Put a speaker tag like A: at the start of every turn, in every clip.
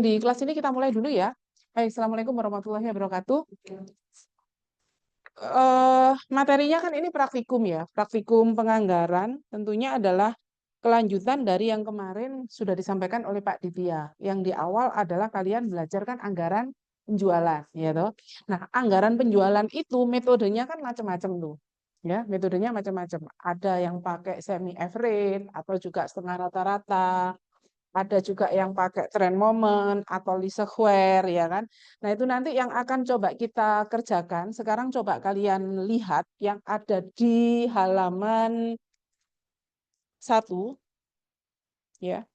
A: di kelas ini kita mulai dulu ya. Baik, Assalamualaikum warahmatullahi wabarakatuh. Materinya kan ini praktikum ya, praktikum penganggaran tentunya adalah kelanjutan dari yang kemarin sudah disampaikan oleh Pak Ditya. Yang di awal adalah kalian belajar kan anggaran penjualan, ya toh. Nah, anggaran penjualan itu metodenya kan macam-macam tuh. Ya, metodenya macam-macam. Ada yang pakai semi average atau juga setengah rata-rata. Ada juga yang pakai trend moment atau least square ya kan. Nah, itu nanti yang akan coba kita kerjakan. Sekarang coba kalian lihat yang ada di halaman 1 ya.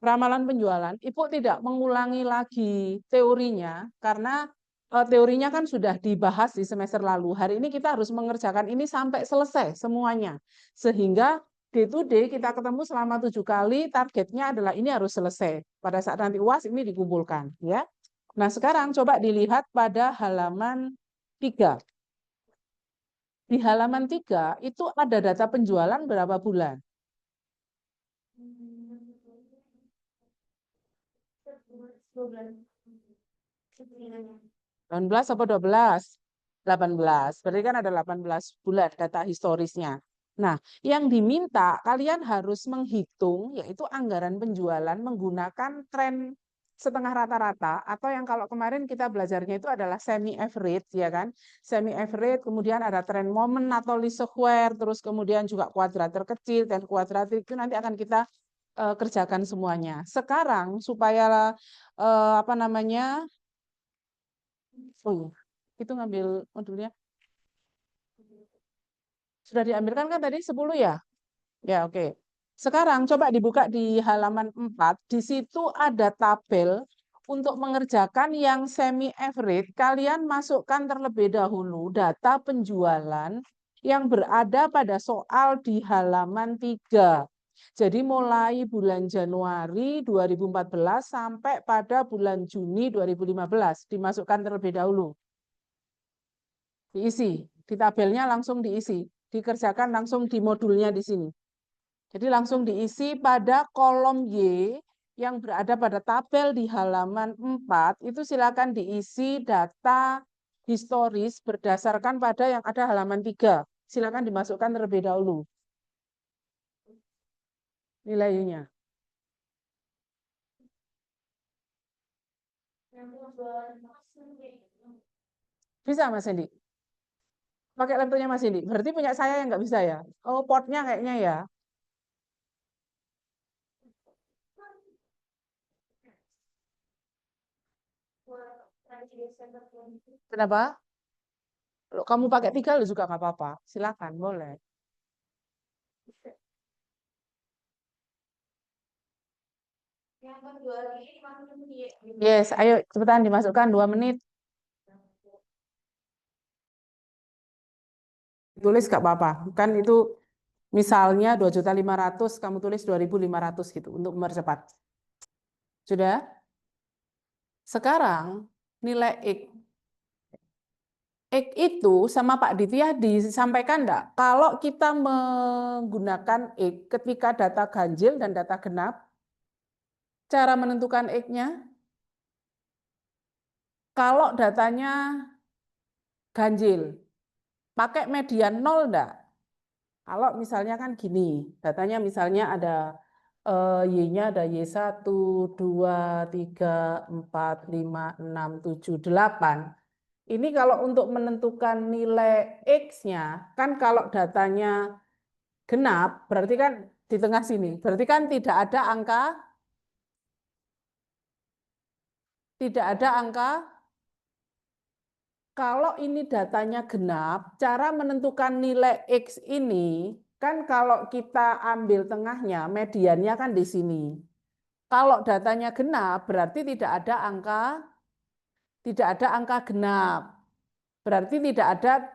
A: Ramalan penjualan, Ibu tidak mengulangi lagi teorinya karena teorinya kan sudah dibahas di semester lalu. Hari ini kita harus mengerjakan ini sampai selesai semuanya. Sehingga day to day kita ketemu selama 7 kali, targetnya adalah ini harus selesai. Pada saat nanti UAS ini dikumpulkan. Ya. Nah sekarang coba dilihat pada halaman 3. Di halaman 3 itu ada data penjualan berapa bulan? 18 atau 12? 18. Berarti kan ada 18 bulan data historisnya. Nah, yang diminta kalian harus menghitung yaitu anggaran penjualan menggunakan tren setengah rata-rata atau yang kalau kemarin kita belajarnya itu adalah semi average ya kan. Semi average, kemudian ada tren moment atau least square, terus kemudian juga kuadrat terkecil dan kuadratik itu nanti akan kita kerjakan semuanya. Sekarang supaya apa namanya? Oh, itu ngambil modulnya. Sudah diambilkan kan tadi 10 ya? Ya, oke. Sekarang coba dibuka di halaman 4. Di situ ada tabel untuk mengerjakan yang semi average. Kalian masukkan terlebih dahulu data penjualan yang berada pada soal di halaman 3. Jadi mulai bulan Januari 2014 sampai pada bulan Juni 2015 dimasukkan terlebih dahulu. Diisi, di tabelnya langsung diisi, dikerjakan langsung di modulnya di sini. Jadi langsung diisi pada kolom Y yang berada pada tabel di halaman 4, itu silakan diisi data historis berdasarkan pada yang ada halaman 3. Silakan dimasukkan terlebih dahulu nilainya. Bisa Mas Hendi? Pakai laptopnya Mas Hendi. Berarti punya saya yang nggak bisa ya? Oh, portnya kayaknya ya. Kenapa? Kalau kamu pakai 3 juga nggak apa-apa. Silakan, boleh. Yes, ayo cepetan dimasukkan 2 menit. Tulis nggak apa-apa. Kan itu misalnya 2.500.000, kamu tulis 2.500 gitu untuk mempercepat. Sudah? Sekarang nilai X. X itu sama Pak Ditya disampaikan enggak? Kalau kita menggunakan X ketika data ganjil dan data genap, cara menentukan X-nya, kalau datanya ganjil, pakai median 0 enggak? Kalau misalnya kan gini, datanya misalnya ada Y-nya ada Y1, 2, 3, 4, 5, 6, 7, 8. Ini kalau untuk menentukan nilai X-nya, kan kalau datanya genap, berarti kan di tengah sini. Berarti kan tidak ada angka. Kalau ini datanya genap, cara menentukan nilai X ini, kan kalau kita ambil tengahnya, mediannya kan di sini. Kalau datanya genap, berarti tidak ada angka genap. Berarti tidak ada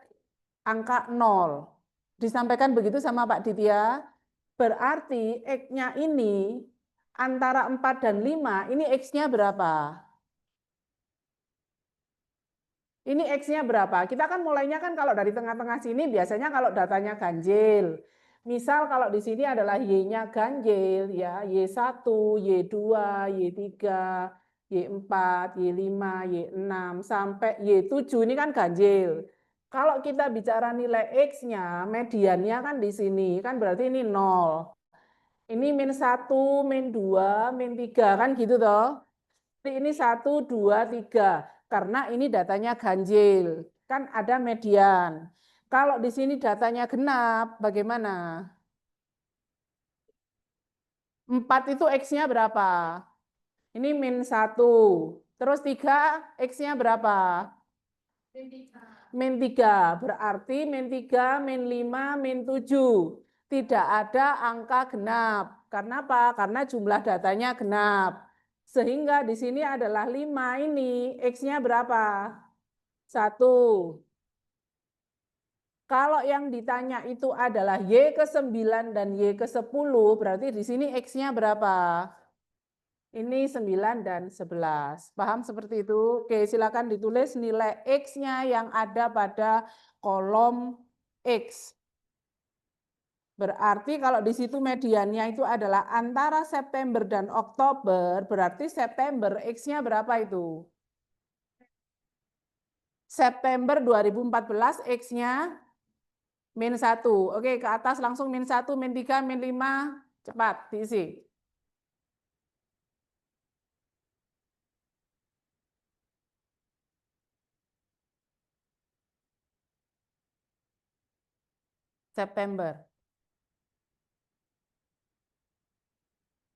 A: angka 0. Disampaikan begitu sama Pak Ditya. Berarti X-nya ini antara 4 dan 5, ini X-nya berapa? Ini X-nya berapa? Kita kan mulainya kan kalau dari tengah-tengah sini biasanya kalau datanya ganjil. Misal kalau di sini adalah Y-nya ganjil, ya, Y1, Y2, Y3, Y4, Y5, Y6, sampai Y7 ini kan ganjil. Kalau kita bicara nilai X-nya, mediannya kan di sini, kan berarti ini 0. Ini -1, -2, -3, kan gitu toh. Jadi ini 1, 2, 3. Karena ini datanya ganjil, kan ada median. Kalau di sini datanya genap, bagaimana? 4 itu X-nya berapa? Ini -1. Terus 3, X-nya berapa? -3. Berarti -3, -5, -7. Tidak ada angka genap. Karena apa? Karena jumlah datanya genap. Sehingga di sini adalah 5 ini. X-nya berapa? 1. Kalau yang ditanya itu adalah Y ke-9 dan Y ke-10, berarti di sini X-nya berapa? Ini 9 dan 11. Paham seperti itu? Oke, silakan ditulis nilai X-nya yang ada pada kolom X. Berarti kalau di situ mediannya itu adalah antara September dan Oktober, berarti September X-nya berapa itu? September 2014 X-nya -1. Oke, ke atas langsung -1, -3, -5. Cepat diisi. September.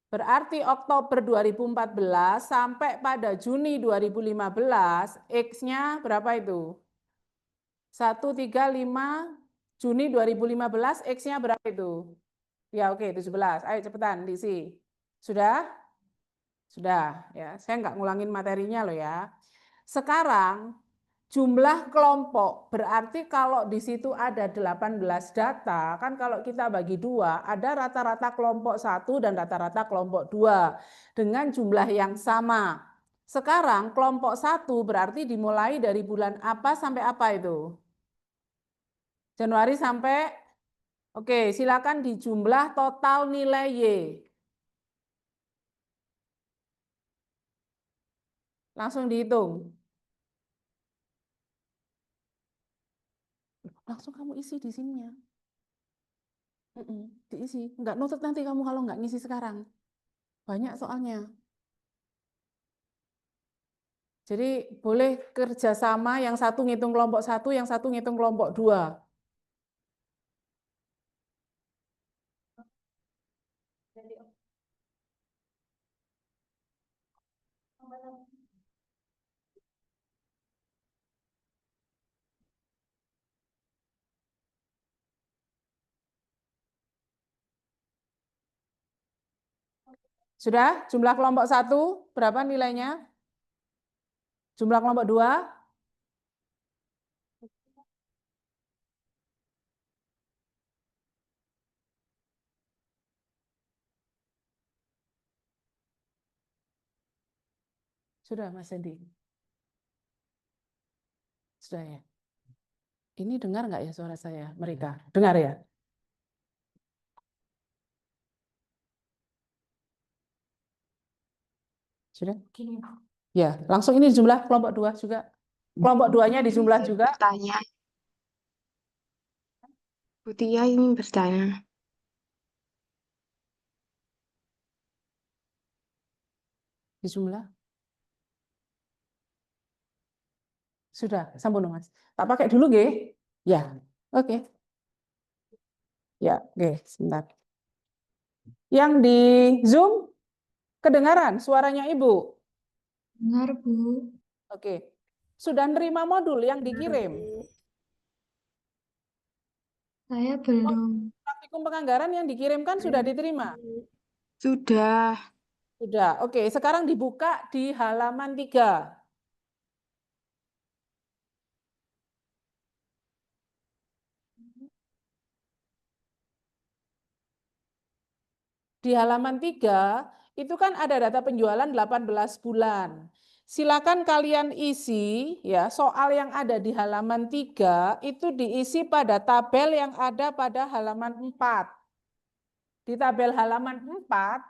A: Berarti Oktober 2014 sampai pada Juni 2015, X-nya berapa itu? 135, Juni 2015, X-nya berapa itu? Ya oke, 17. Ayo cepetan diisi. Sudah? Sudah. Ya, saya nggak ngulangin materinya loh ya. Sekarang jumlah kelompok, berarti kalau di situ ada 18 data, kan kalau kita bagi dua, ada rata-rata kelompok 1 dan rata-rata kelompok 2 dengan jumlah yang sama. Sekarang kelompok 1 berarti dimulai dari bulan apa sampai apa itu? Januari sampai, oke, silakan dijumlah total nilai Y. Langsung dihitung. Langsung kamu isi di sininya. Diisi. Nggak nutut nanti kamu kalau nggak ngisi sekarang. Banyak soalnya. Jadi boleh kerjasama yang satu ngitung kelompok 1, yang satu ngitung kelompok 2. Sudah? Jumlah kelompok 1 berapa nilainya? Jumlah kelompok 2? Sudah, Mas Hendy? Sudah ya? Ini dengar nggak ya suara saya? Mereka dengar ya? Sudah? Ya, langsung ini jumlah kelompok 2 juga. Kelompok 2-nya dijumlah juga.
B: Bertanya, Bu Tia ini bertanya.
A: Dijumlah. Sudah, sampun Mas. Tak pakai dulu nggih? Ya. Oke. Ya, oke, sebentar. Yang di Zoom kedengaran suaranya Ibu?
B: Dengar, Bu.
A: Oke. Sudah nerima modul yang dikirim?
B: Saya belum.
A: Praktikum penganggaran yang dikirimkan sudah diterima?
B: Sudah.
A: Sudah. Oke, sekarang dibuka di halaman 3. Di halaman 3 itu kan ada data penjualan 18 bulan. Silakan kalian isi ya soal yang ada di halaman 3 itu diisi pada tabel yang ada pada halaman 4. Di tabel halaman 4,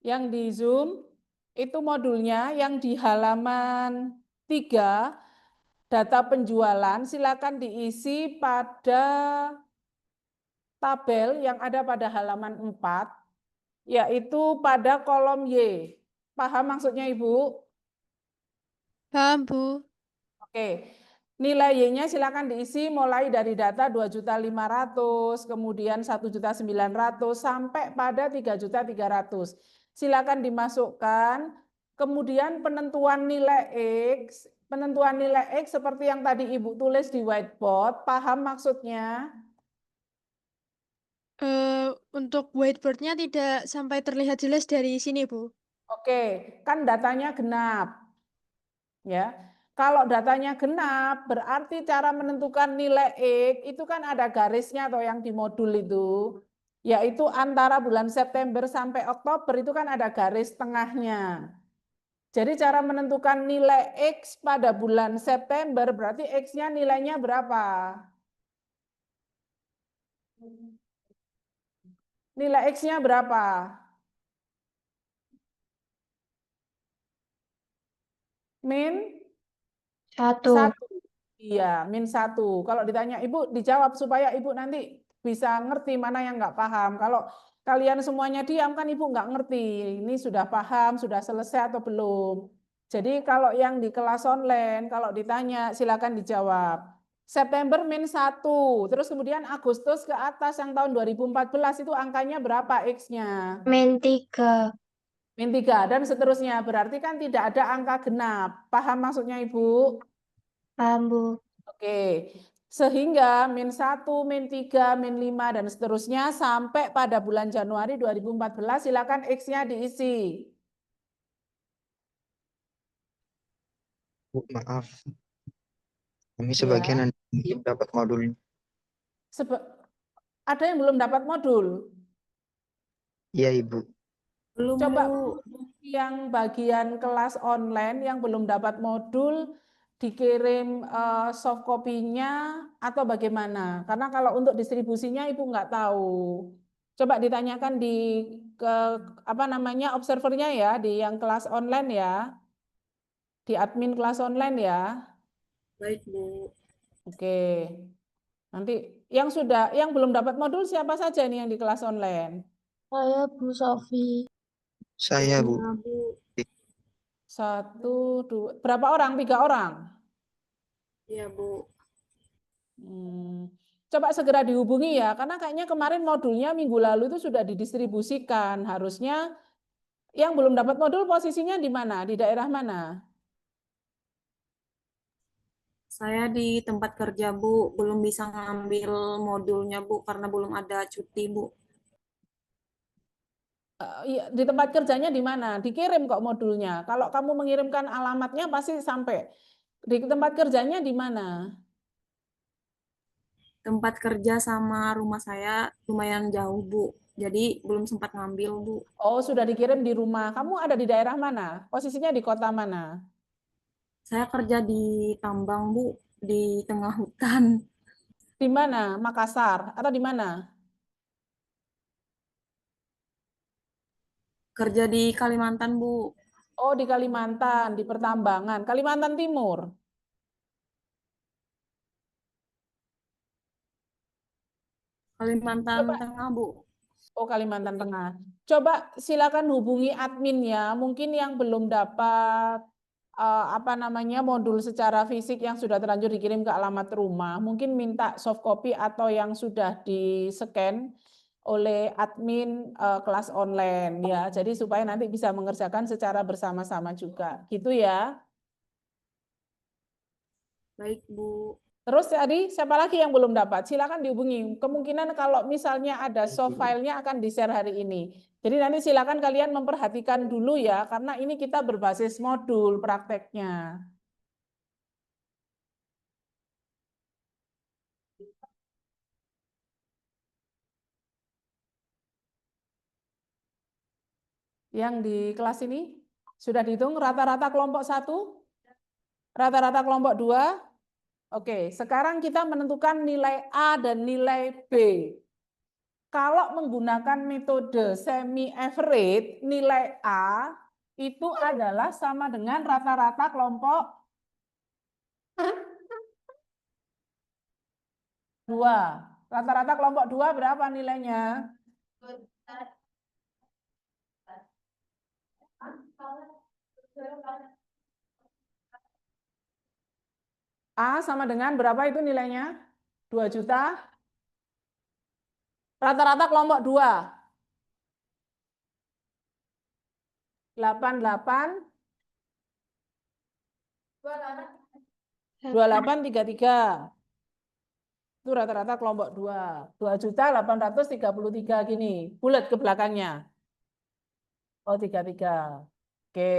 A: yang di Zoom itu modulnya yang di halaman 3 data penjualan silakan diisi pada tabel yang ada pada halaman 4 yaitu pada kolom Y. Paham maksudnya Ibu?
C: Paham, Bu.
A: Oke. Nilai Y-nya silakan diisi mulai dari data 2.500.000, kemudian 1.900.000 sampai pada 3.300.000. Silakan dimasukkan. Kemudian penentuan nilai X seperti yang tadi Ibu tulis di whiteboard, paham maksudnya?
C: Untuk whiteboardnya tidak sampai terlihat jelas dari sini, Bu.
A: Oke, kan datanya genap. Ya. Kalau datanya genap, berarti cara menentukan nilai X itu kan ada garisnya atau yang di modul itu, yaitu antara bulan September sampai Oktober itu kan ada garis tengahnya. Jadi cara menentukan nilai X pada bulan September berarti X-nya nilainya berapa? Nilai X-nya berapa? Min
B: 1.
A: 1. Iya, min 1. Kalau ditanya Ibu, dijawab supaya Ibu nanti bisa ngerti mana yang nggak paham. Kalau kalian semuanya diam kan Ibu nggak ngerti. Ini sudah paham, sudah selesai atau belum. Jadi kalau yang di kelas online, kalau ditanya silakan dijawab. September min 1, terus kemudian Agustus ke atas yang tahun 2014 itu angkanya berapa X-nya?
B: Min 3.
A: Min 3 dan seterusnya. Berarti kan tidak ada angka genap. Paham maksudnya Ibu?
B: Paham, Bu.
A: Oke, sehingga min 1, min 3, min 5, dan seterusnya sampai pada bulan Januari 2014 silakan X-nya diisi.
D: Bu, maaf. Kami
A: Ya.
D: sebagian belum dapat modulnya.
A: Ada yang belum dapat modul?
D: Iya, Ibu.
E: Belum,
A: Coba
E: Bu.
A: yang bagian kelas online yang belum dapat modul dikirim soft copy-nya atau bagaimana? Karena kalau untuk distribusinya Ibu nggak tahu. Coba ditanyakan di observernya ya, di yang kelas online ya, di admin kelas online ya.
E: Baik, Bu.
A: Oke. Nanti yang belum dapat modul siapa saja nih yang di kelas online?
B: Saya Bu Sofi.
D: Saya, Bu.
E: Nah, Bu.
A: 1, 2, berapa orang? 3 orang?
E: Iya, Bu.
A: Coba segera dihubungi ya, karena kayaknya kemarin modulnya minggu lalu itu sudah didistribusikan. Harusnya yang belum dapat modul posisinya di mana? Di daerah mana?
E: Saya di tempat kerja, Bu. Belum bisa ngambil modulnya, Bu, karena belum ada cuti, Bu.
A: Di tempat kerjanya di mana? Dikirim kok modulnya. Kalau kamu mengirimkan alamatnya pasti sampai. Di tempat kerjanya di mana?
E: Tempat kerja sama rumah saya lumayan jauh, Bu. Jadi belum sempat ngambil, Bu.
A: Oh, sudah dikirim di rumah. Kamu ada di daerah mana? Posisinya di kota mana?
E: Saya kerja di tambang, Bu, di tengah hutan.
A: Di mana? Makassar atau di mana?
E: Kerja di Kalimantan, Bu.
A: Oh, di Kalimantan, di pertambangan. Kalimantan Timur.
E: Kalimantan
A: Coba.
E: Tengah, Bu.
A: Oh, Kalimantan Tengah. Coba silakan hubungi adminnya. Mungkin yang belum dapat modul secara fisik yang sudah terlanjur dikirim ke alamat rumah. Mungkin minta soft copy atau yang sudah di-scan oleh admin kelas online ya. Jadi supaya nanti bisa mengerjakan secara bersama-sama juga. Gitu ya.
E: Baik, Bu.
A: Terus tadi siapa lagi yang belum dapat? Silakan dihubungi. Kemungkinan kalau misalnya ada soft file-nya akan di-share hari ini. Jadi nanti silakan kalian memperhatikan dulu ya, karena ini kita berbasis modul prakteknya. Yang di kelas ini sudah dihitung rata-rata kelompok 1, rata-rata kelompok 2. Oke, sekarang kita menentukan nilai A dan nilai B. Kalau menggunakan metode semi average, nilai A itu adalah sama dengan rata-rata kelompok 2. Rata-rata kelompok 2 berapa nilainya? A sama dengan berapa itu nilainya? 2 juta. Rata-rata kelompok 2. 88 2833. Itu rata-rata kelompok 2. 2.833 gini. Bulat ke belakangnya. Oh, 33. Oke.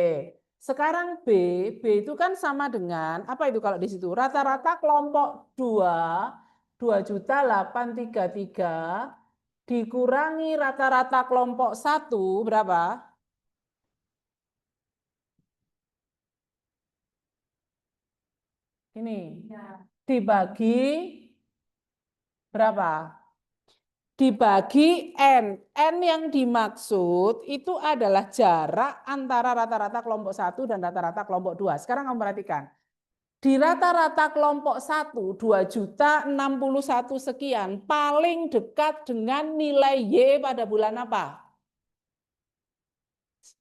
A: Sekarang B itu kan sama dengan apa itu kalau di situ? Rata-rata kelompok 2 2.833 dikurangi rata-rata kelompok 1 berapa? Ini. Dibagi berapa? Dibagi N. N yang dimaksud itu adalah jarak antara rata-rata kelompok 1 dan rata-rata kelompok 2. Sekarang kamu perhatikan. Di rata-rata kelompok 1, 2.061 sekian, paling dekat dengan nilai Y pada bulan apa?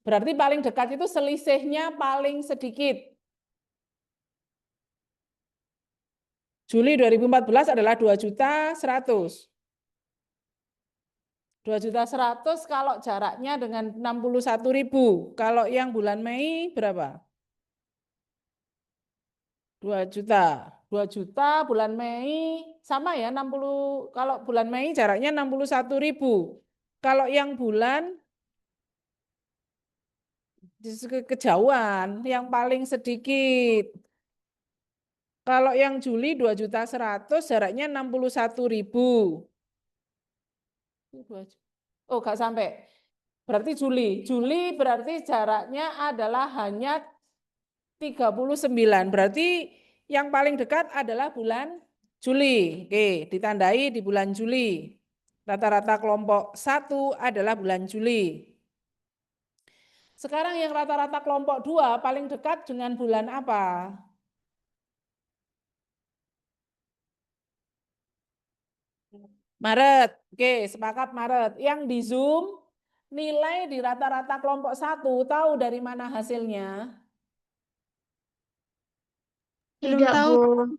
A: Berarti paling dekat itu selisihnya paling sedikit. Juli 2014 adalah 2.100.000. 2.100.000 kalau jaraknya dengan 61.000. Kalau yang bulan Mei berapa? 2 juta. 2 juta bulan Mei sama ya 60. Kalau bulan Mei jaraknya 61.000. Kalau yang bulan kejauhan, yang paling sedikit. Kalau yang Juli 2.100.000 jaraknya 61.000. Oh, nggak sampai. Berarti Juli. Juli berarti jaraknya adalah hanya 39. Berarti yang paling dekat adalah bulan Juli. Oke, ditandai di bulan Juli. Rata-rata kelompok 1 adalah bulan Juli. Sekarang yang rata-rata kelompok 2 paling dekat dengan bulan apa? Maret. Oke, sepakat Maret. Yang di Zoom, nilai di rata-rata kelompok 1, tahu dari mana hasilnya?
C: Belum
B: Tidak,
C: tahu.
B: Bu.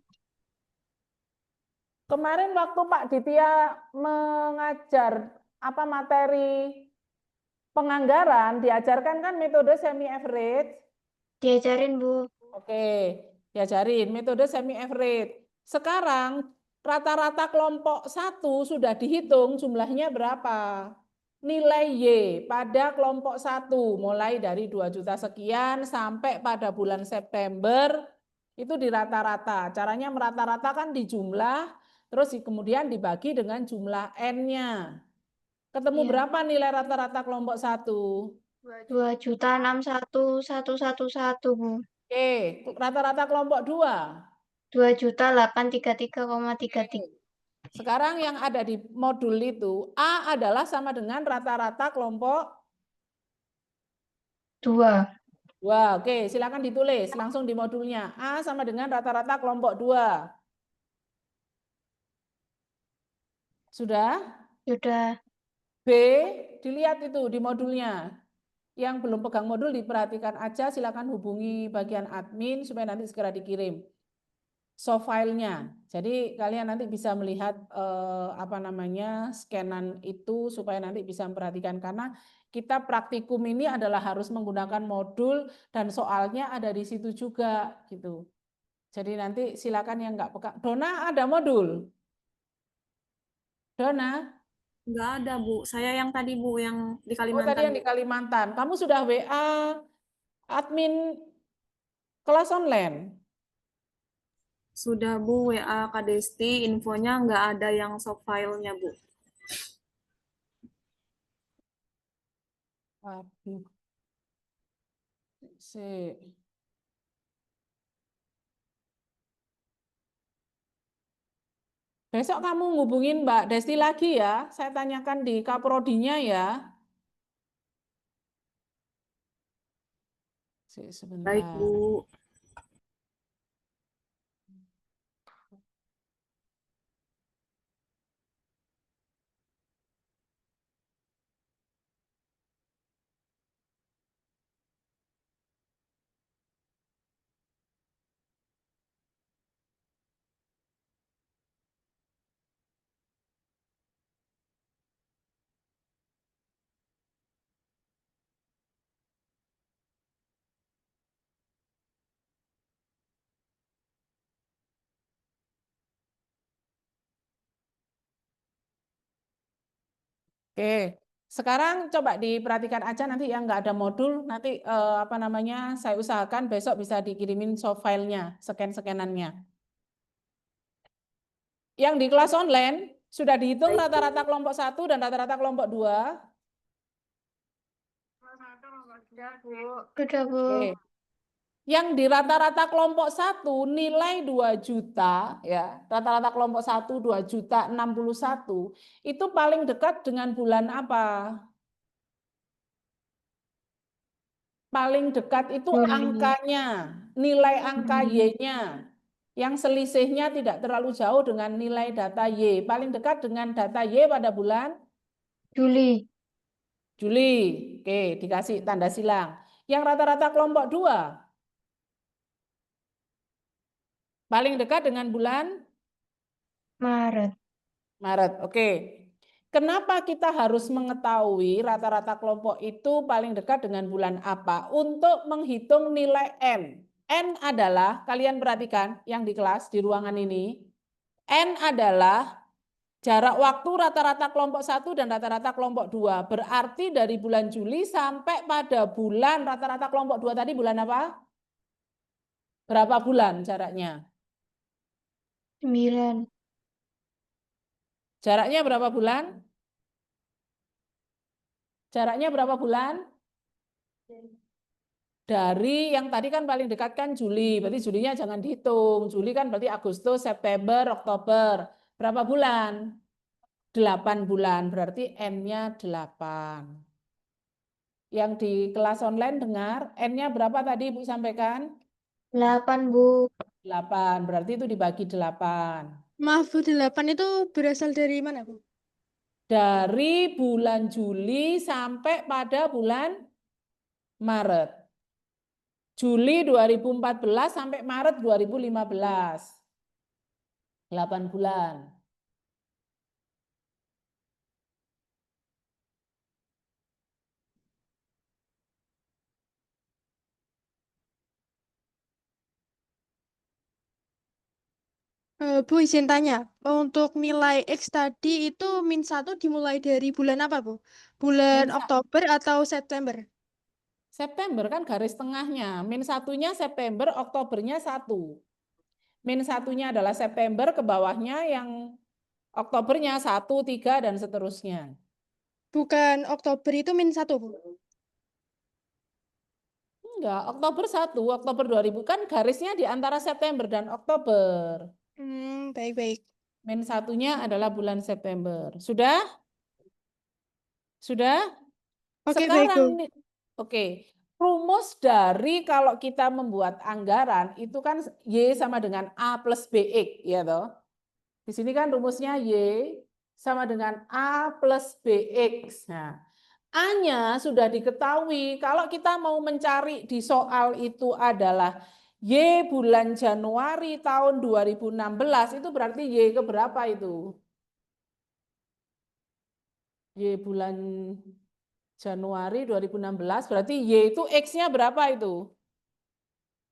A: Kemarin waktu Pak Ditya mengajar apa materi penganggaran, diajarkan kan metode semi average.
B: Diajarin, Bu.
A: Oke, diajarin metode semi average. Sekarang rata-rata kelompok 1 sudah dihitung jumlahnya berapa? Nilai Y pada kelompok 1 mulai dari 2 juta sekian sampai pada bulan September itu di rata-rata. Caranya merata-ratakan di jumlah, terus kemudian dibagi dengan jumlah N-nya. Ketemu
B: Iya.
A: berapa nilai rata-rata kelompok 1?
B: 2.061.111, Bu.
A: Oke, rata-rata kelompok 2.
B: 2.833,33.
A: Sekarang yang ada di modul itu, A adalah sama dengan rata-rata kelompok
B: 2.
A: 2. Oke, silakan ditulis langsung di modulnya. A sama dengan rata-rata kelompok 2. Sudah?
B: Sudah.
A: B, dilihat itu di modulnya. Yang belum pegang modul diperhatikan aja, silakan hubungi bagian admin supaya nanti segera dikirim soft file-nya. Jadi kalian nanti bisa melihat apa namanya scanan itu supaya nanti bisa memperhatikan karena kita praktikum ini adalah harus menggunakan modul dan soalnya ada di situ juga gitu. Jadi nanti silakan yang nggak pegang. Dona ada modul? Dona?
E: Nggak ada, Bu. Saya yang tadi, Bu, yang di
A: Oh tadi
E: Kalimantan,
A: yang
E: Bu.
A: di Kalimantan. Kamu sudah WA admin kelas online?
E: Sudah, Bu, WA Kak Desti, infonya nggak ada yang soft file-nya, Bu.
A: Waduh. Sik. Besok kamu ngubungin Mbak Desti lagi ya. Saya tanyakan di Kaprodinya ya. Sik, sebentar.
E: Baik, Bu.
A: Oke, sekarang coba diperhatikan aja nanti yang nggak ada modul, nanti apa namanya, saya usahakan besok bisa dikirimin soft file-nya, scan-scanannya. Yang di kelas online, sudah dihitung rata-rata kelompok 1 dan rata-rata kelompok 2?
B: Sudah, Bu.
A: Oke. Yang di rata-rata kelompok 1 nilai 2 juta, ya, rata-rata kelompok 1 2.061.000, itu paling dekat dengan bulan apa? Paling dekat itu
B: Juli.
A: angkanya, nilai angka Y-nya. Yang selisihnya tidak terlalu jauh dengan nilai data Y. Paling dekat dengan data Y pada bulan
B: Juli.
A: Juli. Oke, dikasih tanda silang. Yang rata-rata kelompok 2. Paling dekat dengan bulan
B: Maret.
A: Maret. Oke. Kenapa kita harus mengetahui rata-rata kelompok itu paling dekat dengan bulan apa? Untuk menghitung nilai N. N adalah, kalian perhatikan yang di kelas, di ruangan ini. N adalah jarak waktu rata-rata kelompok 1 dan rata-rata kelompok 2. Berarti dari bulan Juli sampai pada bulan rata-rata kelompok 2 tadi bulan apa? Berapa bulan jaraknya?
B: 9.
A: Jaraknya berapa bulan? Jaraknya berapa bulan? Dari yang tadi kan paling dekat kan Juli, berarti Julinya jangan dihitung. Juli kan berarti Agustus, September, Oktober. Berapa bulan? 8 bulan, berarti N-nya 8. Yang di kelas online dengar, N-nya berapa tadi Ibu sampaikan?
B: 8, Bu.
A: 8, berarti itu dibagi 8.
C: Maaf, Bu, 8 itu berasal dari mana, Bu?
A: Dari bulan Juli sampai pada bulan Maret. Juli 2014 sampai Maret 2015. 8 bulan.
C: Bu, izin tanya, untuk nilai X tadi itu -1 dimulai dari bulan apa, Bu? Bulan
A: Min
C: Oktober atau September?
A: September kan garis tengahnya. -1-nya September, Oktobernya 1. -1-nya adalah September, ke bawahnya yang Oktobernya 1, 3, dan seterusnya.
C: Bukan Oktober itu -1, Bu?
A: Enggak, Oktober 1, Oktober 2000 kan garisnya di antara September dan Oktober.
C: Baik-baik.
A: -1-nya adalah bulan September. Sudah? Sudah?
C: Oke, baik, Bu.
A: Sekarang oke. Rumus dari kalau kita membuat anggaran itu kan Y sama dengan A plus BX, ya toh. Di sini kan rumusnya Y sama dengan A plus BX. Nah, A-nya sudah diketahui. Kalau kita mau mencari di soal itu adalah Y bulan Januari tahun 2016, itu berarti Y keberapa itu? Y bulan Januari 2016, berarti Y itu X-nya berapa itu?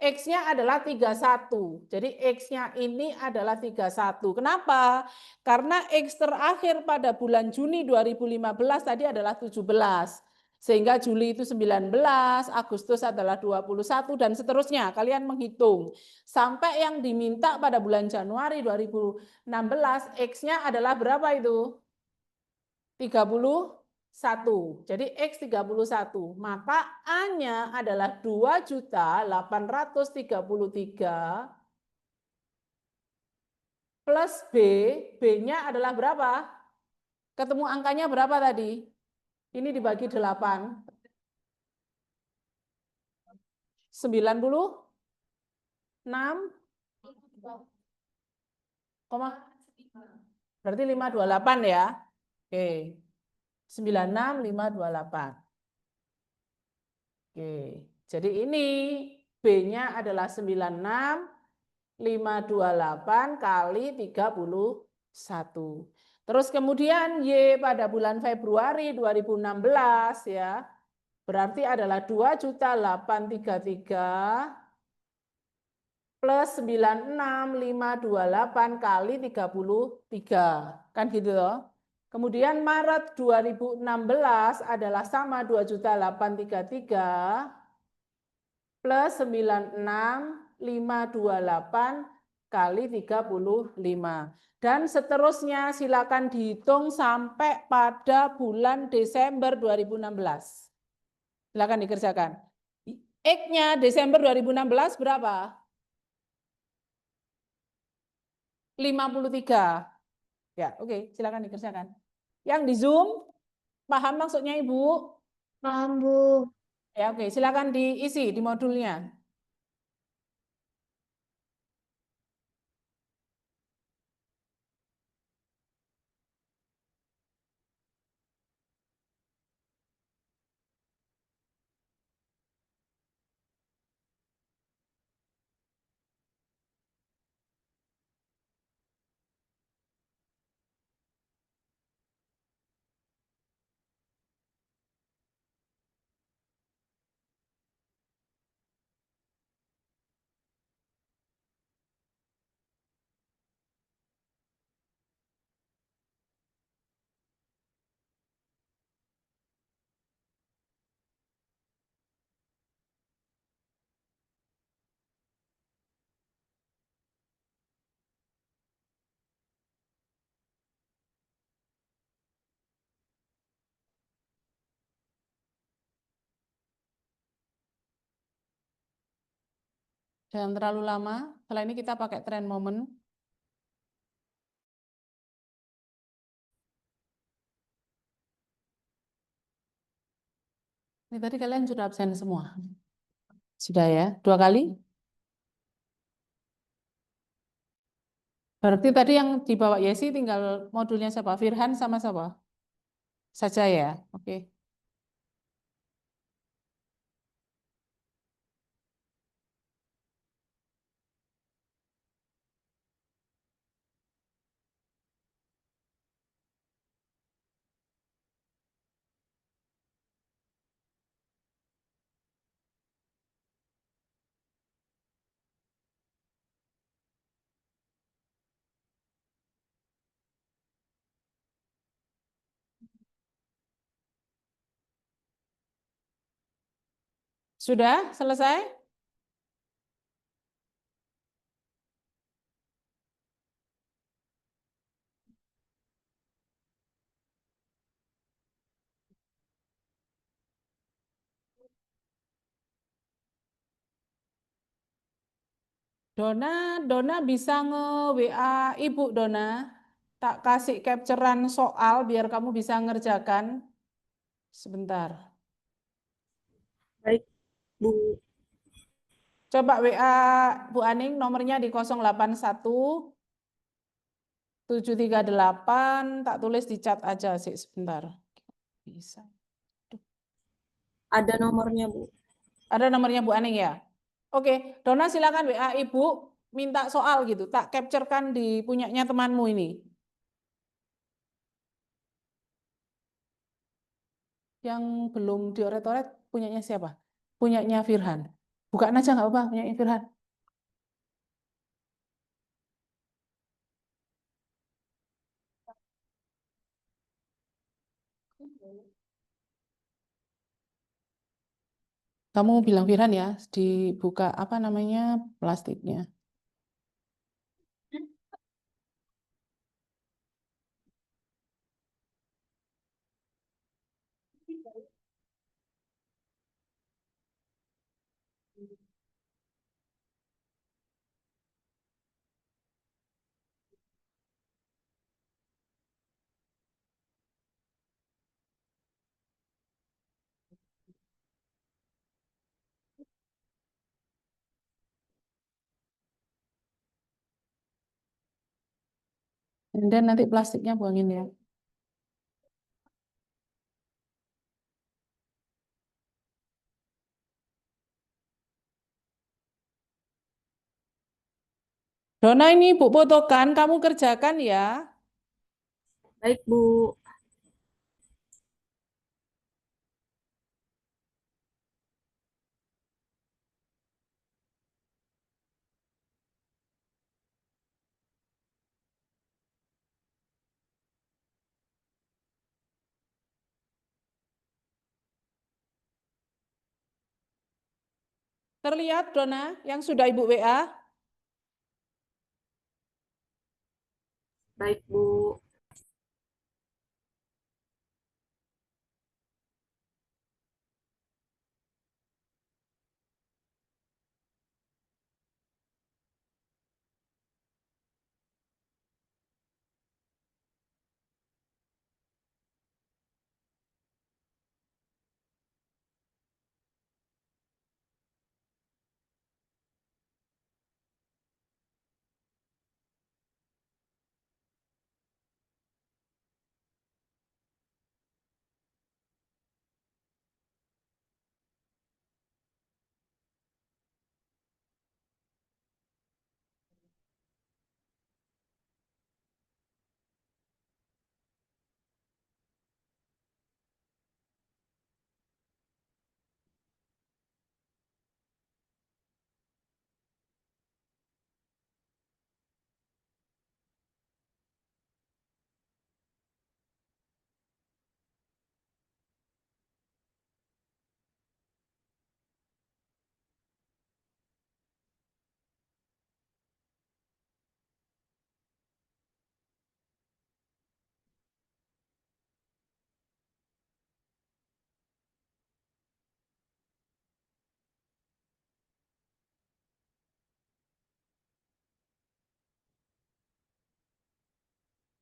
A: X-nya adalah 31. Jadi X-nya ini adalah 31. Kenapa? Karena X terakhir pada bulan Juni 2015 tadi adalah 17. Sehingga Juli itu 19, Agustus adalah 21, dan seterusnya. Kalian menghitung. Sampai yang diminta pada bulan Januari 2016, X-nya adalah berapa itu? 30. 1. Jadi X 31. Maka A-nya adalah 2.833 plus B. B-nya adalah berapa? Ketemu angkanya berapa tadi? Ini dibagi 8. 96, berarti 528 ya. Oke. 96528. Oke. Jadi ini B-nya adalah 96528 kali 31. Terus kemudian Y pada bulan Februari 2016 ya. Berarti adalah 2.833 plus 96528 kali 33. Kan gitu loh. Kemudian Maret 2016 adalah sama 2.833 plus 96528 kali 35. Dan seterusnya silakan dihitung sampai pada bulan Desember 2016. Silakan dikerjakan. X-nya Desember 2016 berapa? 53. Ya, oke, silakan dikerjakan. Yang di Zoom, paham maksudnya Ibu?
B: Paham, Bu.
A: Ya, oke, silakan diisi di modulnya. Jangan terlalu lama. Setelah ini kita pakai trend moment. Ini tadi kalian sudah absen semua. Sudah ya? 2 kali? Berarti tadi yang dibawa Yesi tinggal modulnya siapa? Firhan sama siapa? Saja ya? Oke. Sudah selesai? Dona bisa nge-WA Ibu Dona. Tak kasih capturean soal biar kamu bisa ngerjakan. Sebentar.
E: Baik, Bu.
A: Coba WA Bu Aning nomornya di 081 738, tak tulis di chat aja sih sebentar. Bisa.
E: Ada nomornya, Bu.
A: Ada nomornya Bu Aning ya? Oke, Dona silakan WA Ibu minta soal gitu, tak capturekan di punyanya temanmu ini. Yang belum dioret-oret punyanya siapa? Punyanya Firhan. Bukaan aja nggak apa-apa, punyanya Firhan. Kamu bilang Firhan ya, dibuka apa namanya plastiknya. Dan nanti plastiknya buangin ya. Dona, ini Bu fotokan, kamu kerjakan ya.
E: Baik, Bu.
A: Terlihat Dona yang sudah Ibu WA?
E: Baik, Bu.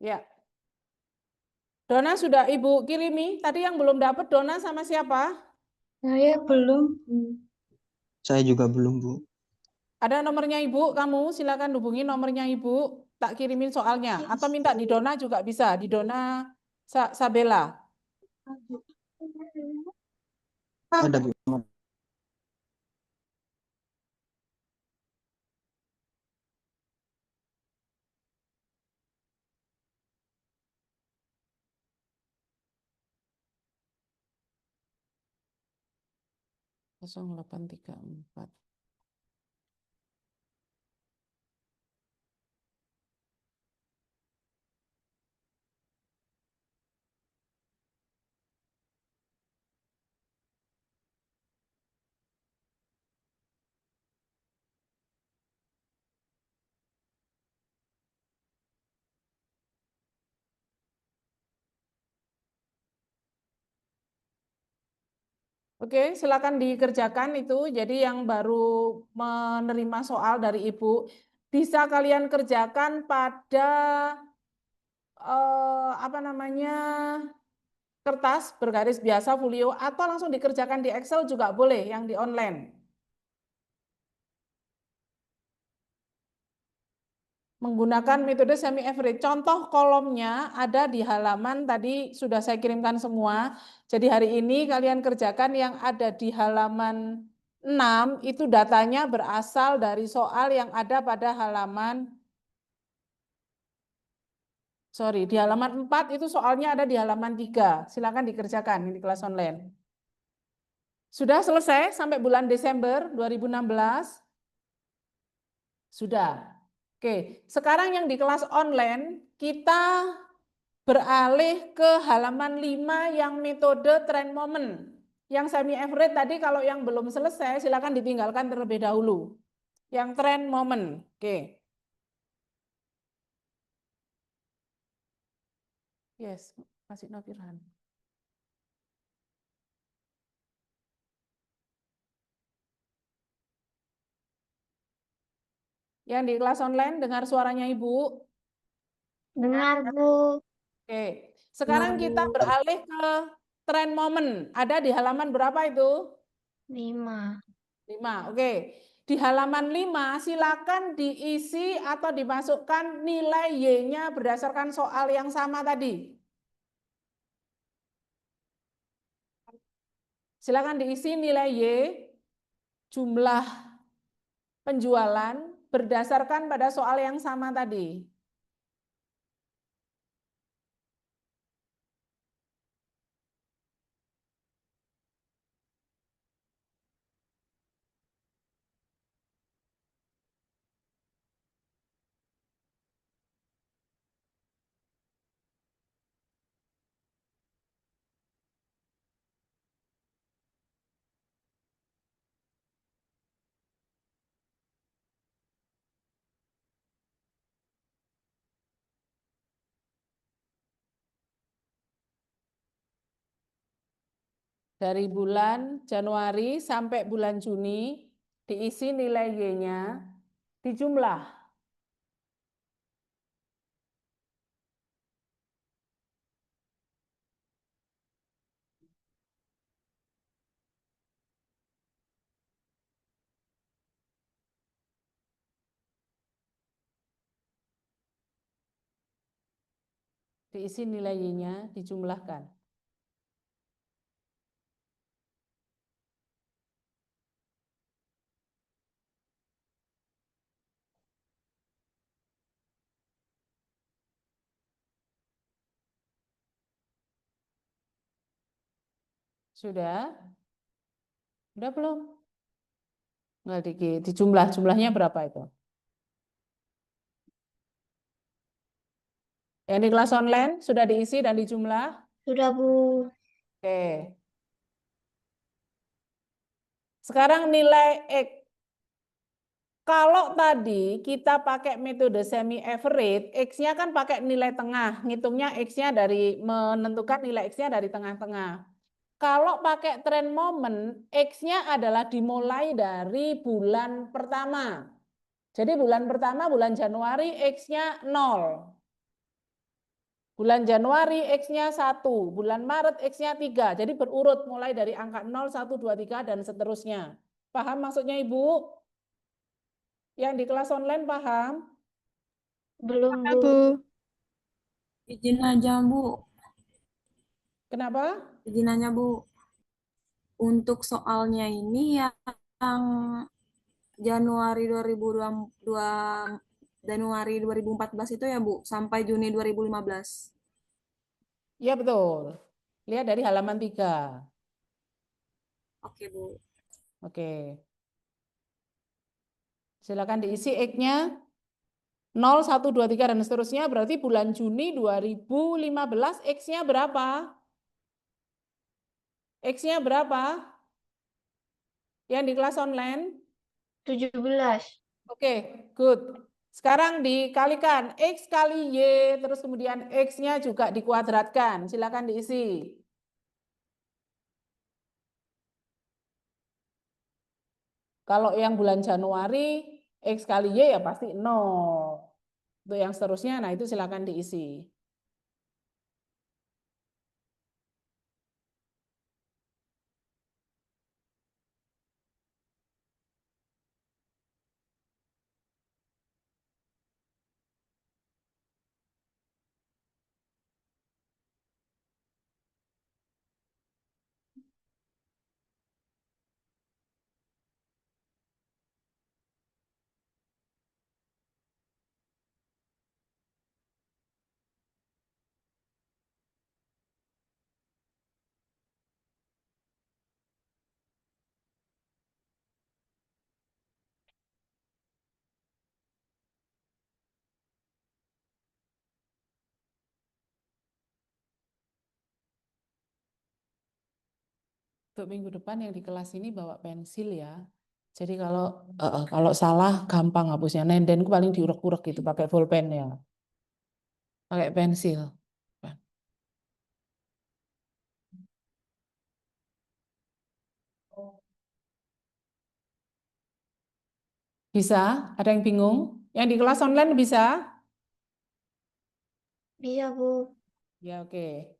A: Ya. Dona sudah Ibu kirimi. Tadi yang belum dapat Dona sama siapa?
B: Saya belum.
D: Saya juga belum, Bu.
A: Ada nomornya Ibu, kamu silakan hubungi nomornya Ibu. Tak kirimin soalnya. Atau minta di Dona juga bisa. Di Dona Sabella.
D: Ada, Bu.
A: 0834. Oke, silakan dikerjakan itu. Jadi yang baru menerima soal dari Ibu, bisa kalian kerjakan pada kertas bergaris biasa folio atau langsung dikerjakan di Excel juga boleh yang di online. Menggunakan metode semi average. Contoh kolomnya ada di halaman tadi sudah saya kirimkan semua. Jadi hari ini kalian kerjakan yang ada di halaman 6 itu datanya berasal dari soal yang ada pada halaman di halaman 4 itu soalnya ada di halaman 3. Silakan dikerjakan ini kelas online. Sudah selesai sampai bulan Desember 2016? Sudah. Oke, sekarang yang di kelas online kita beralih ke halaman 5 yang metode trend moment. Yang semi average tadi kalau yang belum selesai silakan ditinggalkan terlebih dahulu. Yang trend moment. Oke. Yes, masih Nofirhan. Yang di kelas online dengar suaranya Ibu?
B: Dengar, Bu.
A: Oke. Sekarang kita beralih ke trend moment. Ada di halaman berapa itu?
B: 5.
A: 5. Oke. Di halaman 5 silakan diisi atau dimasukkan nilai Y-nya berdasarkan soal yang sama tadi. Silakan diisi nilai Y, jumlah penjualan berdasarkan pada soal yang sama tadi. Dari bulan Januari sampai bulan Juni, diisi nilai Y-nya, dijumlah. Diisi nilai Y-nya, dijumlahkan. Sudah? Udah belum? Nggak dijumlah. Jumlahnya berapa itu? Yang di kelas online sudah diisi dan dijumlah?
B: Sudah, Bu.
A: Oke. Sekarang nilai X. Kalau tadi kita pakai metode semi average, X-nya kan pakai nilai tengah. Ngitungnya X-nya dari menentukan nilai X-nya dari tengah-tengah. Kalau pakai trend moment, X-nya adalah dimulai dari bulan pertama. Jadi bulan pertama, bulan Januari, X-nya 0. Bulan Januari X-nya 1, bulan Maret X-nya 3. Jadi berurut mulai dari angka 0, 1, 2, 3, dan seterusnya. Paham maksudnya Ibu? Yang di kelas online paham?
B: Belum,
C: Ya,
B: Bu.
C: Bu.
E: Izin aja, Bu.
A: Kenapa?
E: Izin aja, Bu. Untuk soalnya ini yang Januari 2022 Januari 2014 itu ya, Bu, sampai Juni 2015.
A: Ya betul. Lihat dari halaman 3.
E: Oke, Bu.
A: Oke. Silakan diisi X-nya 0, 1, 2, 3, dan seterusnya. Berarti bulan Juni 2015 X-nya berapa? X-nya berapa? Yang di kelas online?
B: 17.
A: Oke, good. Sekarang dikalikan X kali Y, terus kemudian X-nya juga dikuadratkan. Silakan diisi. Kalau yang bulan Januari, X kali Y ya pasti 0. Untuk yang seterusnya, nah itu silakan diisi. Untuk minggu depan yang di kelas ini bawa pensil ya. Jadi kalau salah gampang hapusnya. Nendenku paling diurek-urek gitu pakai pulpen ya. Pakai pensil. Bisa? Ada yang bingung? Yang di kelas online bisa?
B: Bisa, Bu.
A: Ya, oke.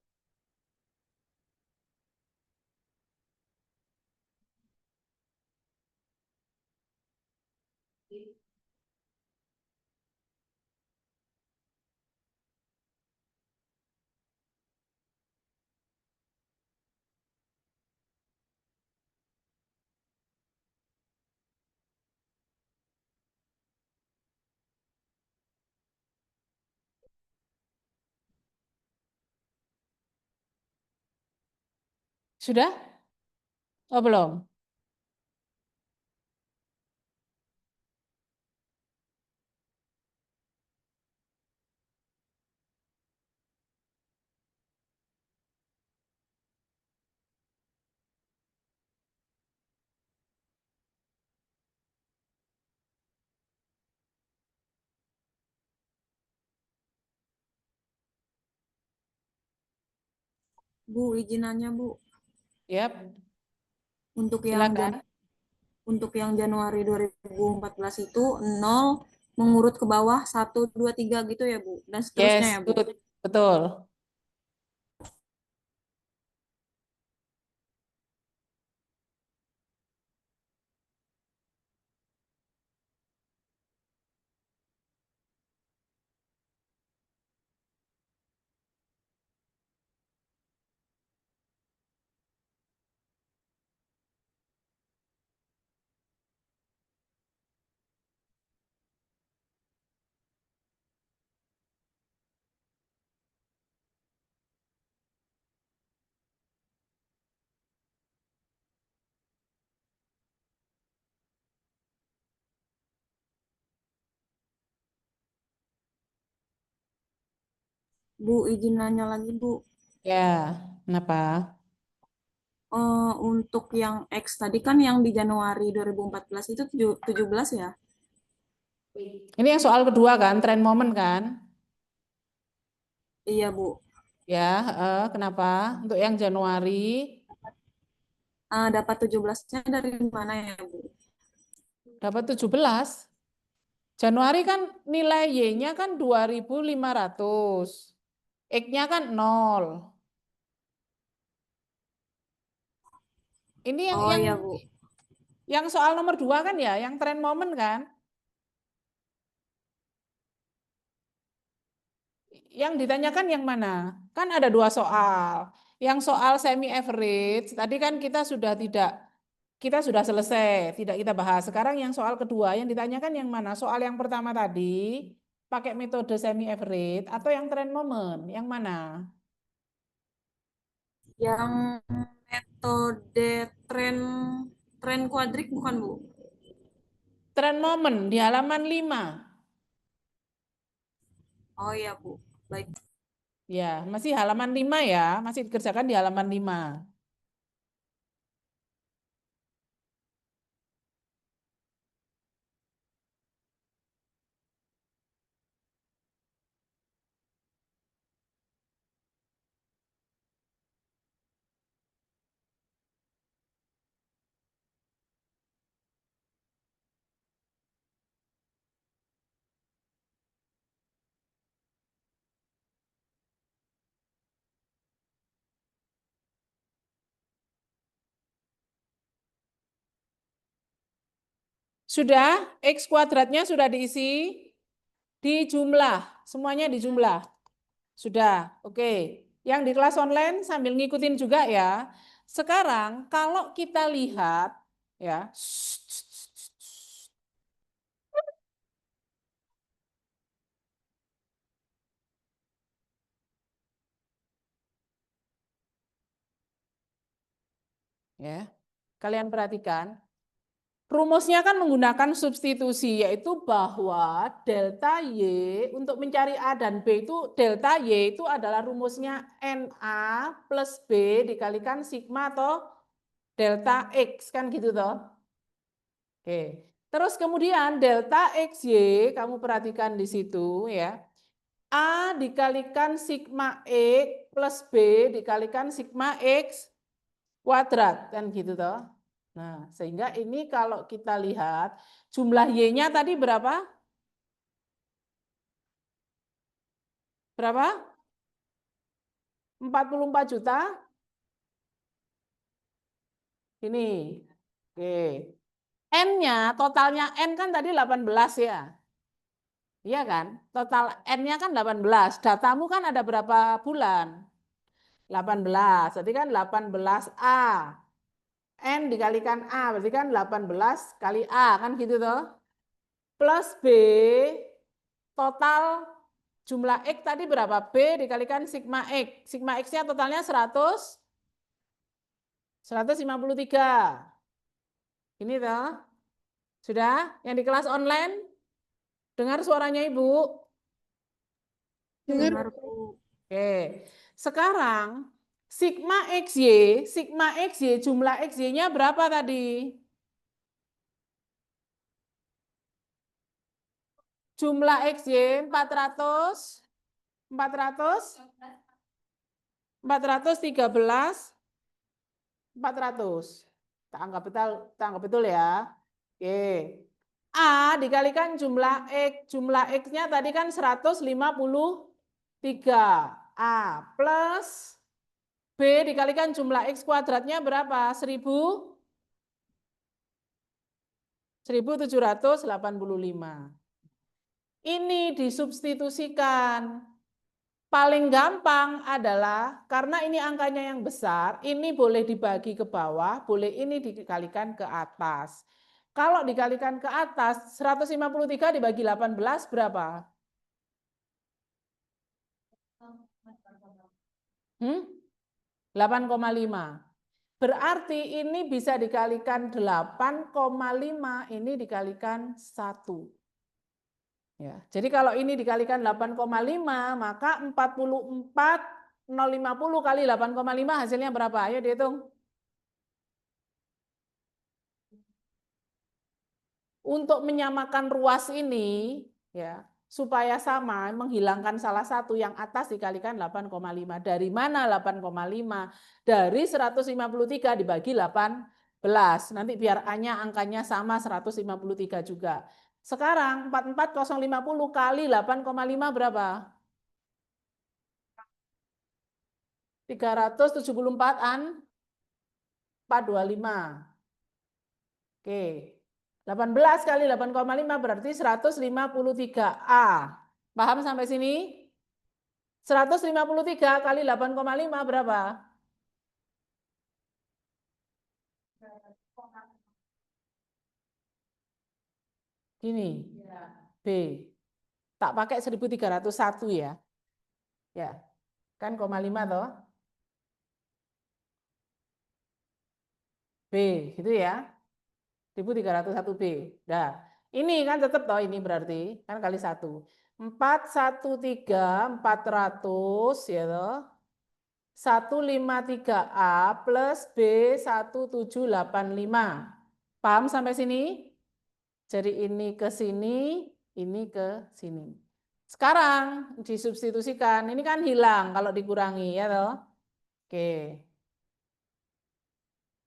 A: Sudah? Oh, belum.
E: Bu, izin nanya, Bu.
A: Yap,
E: Untuk yang
A: silakan.
E: Januari 2014 itu 0 mengurut ke bawah 1 2 3 gitu ya, Bu. Dan seterusnya
A: Yes,
E: ya, Bu.
A: good. Betul.
E: Bu, izin nanya lagi, Bu.
A: Ya, kenapa?
E: Untuk yang X tadi kan yang di Januari 2014 itu 17 ya?
A: Ini yang soal kedua kan, tren momen kan?
E: Iya, Bu.
A: Ya, kenapa? Untuk yang Januari,
E: Dapat 17-nya dari mana ya, Bu?
A: dapat 17. Januari kan nilai Y-nya kan 2.500. X-nya kan 0. Ini yang
E: Oh
A: yang
E: iya, Bu.
A: yang soal nomor 2 kan ya, yang tren momen kan? Yang ditanyakan yang mana? Kan ada 2 soal. Yang soal semi average, tadi kan kita sudah selesai, tidak kita bahas. Sekarang yang soal kedua yang ditanyakan yang mana? Soal yang pertama tadi pakai metode semi average atau yang tren momen? Yang mana?
E: Yang metode tren tren kuadrik bukan, Bu?
A: Tren momen di halaman 5.
E: Oh iya, Bu. Baik.
A: Ya, masih halaman 5 ya, masih dikerjakan di halaman 5. Sudah, X kuadratnya sudah diisi, dijumlah, semuanya dijumlah. Sudah, oke. Yang di kelas online sambil ngikutin juga ya. Sekarang kalau kita lihat ya, ya, kalian perhatikan. Rumusnya kan menggunakan substitusi, yaitu bahwa delta Y untuk mencari A dan B itu delta Y itu adalah rumusnya NA plus B dikalikan sigma atau delta X, kan gitu toh. Oke. Terus kemudian delta XY, kamu perhatikan di situ ya. A dikalikan sigma X plus B dikalikan sigma X kuadrat, kan gitu toh. Nah, sehingga ini kalau kita lihat jumlah Y-nya tadi berapa? Berapa? 44 juta? Ini. Oke. N-nya, totalnya N kan tadi 18 ya. Iya kan? Total N-nya kan 18. Datamu kan ada berapa bulan? 18. Berarti kan 18A. N dikalikan A, berarti kan 18 kali A, kan gitu toh. Plus B, total jumlah X tadi berapa? B dikalikan sigma X. Sigma X-nya totalnya 100. 153. Ini toh. Sudah? Yang di kelas online? Dengar suaranya Ibu?
C: Dengar.
E: Benar, Bu.
A: Oke. Sekarang sigma XY jumlah XY-nya berapa tadi? Jumlah XY 400 413 400. Kita anggap betul ya. Oke. A dikalikan jumlah X-nya tadi kan 153. A plus B dikalikan jumlah X kuadratnya berapa? 1785. Ini disubstitusikan. Paling gampang adalah karena ini angkanya yang besar, ini boleh dibagi ke bawah, boleh ini dikalikan ke atas. Kalau dikalikan ke atas, 153 dibagi 18 berapa? 8,5. Berarti ini bisa dikalikan 8,5, ini dikalikan 1. Ya, jadi kalau ini dikalikan 8,5, maka 050 kali 8,5 hasilnya berapa? Ayo dihitung. Untuk menyamakan ruas ini, ya, supaya sama, menghilangkan salah satu yang atas dikalikan 8,5. Dari mana 8,5? Dari 153 dibagi 18. Nanti biar A-nya angkanya sama 153 juga. Sekarang 44050 kali 8,5 berapa? 374-an 425. Oke. 18 kali 8,5 berarti 153A. Paham sampai sini? 153 kali 8,5 berapa? Gini. B. Tak pakai 1301 ya. Ya. Kan 0,5 toh? B, gitu ya. 1301B. Nah, ini kan tetap toh ini berarti kan kali 1. 413 400 ya toh. 153A plus B 1785. Paham sampai sini? Jadi ini ke sini, ini ke sini. Sekarang disubstitusikan. Ini kan hilang kalau dikurangi ya toh. Oke.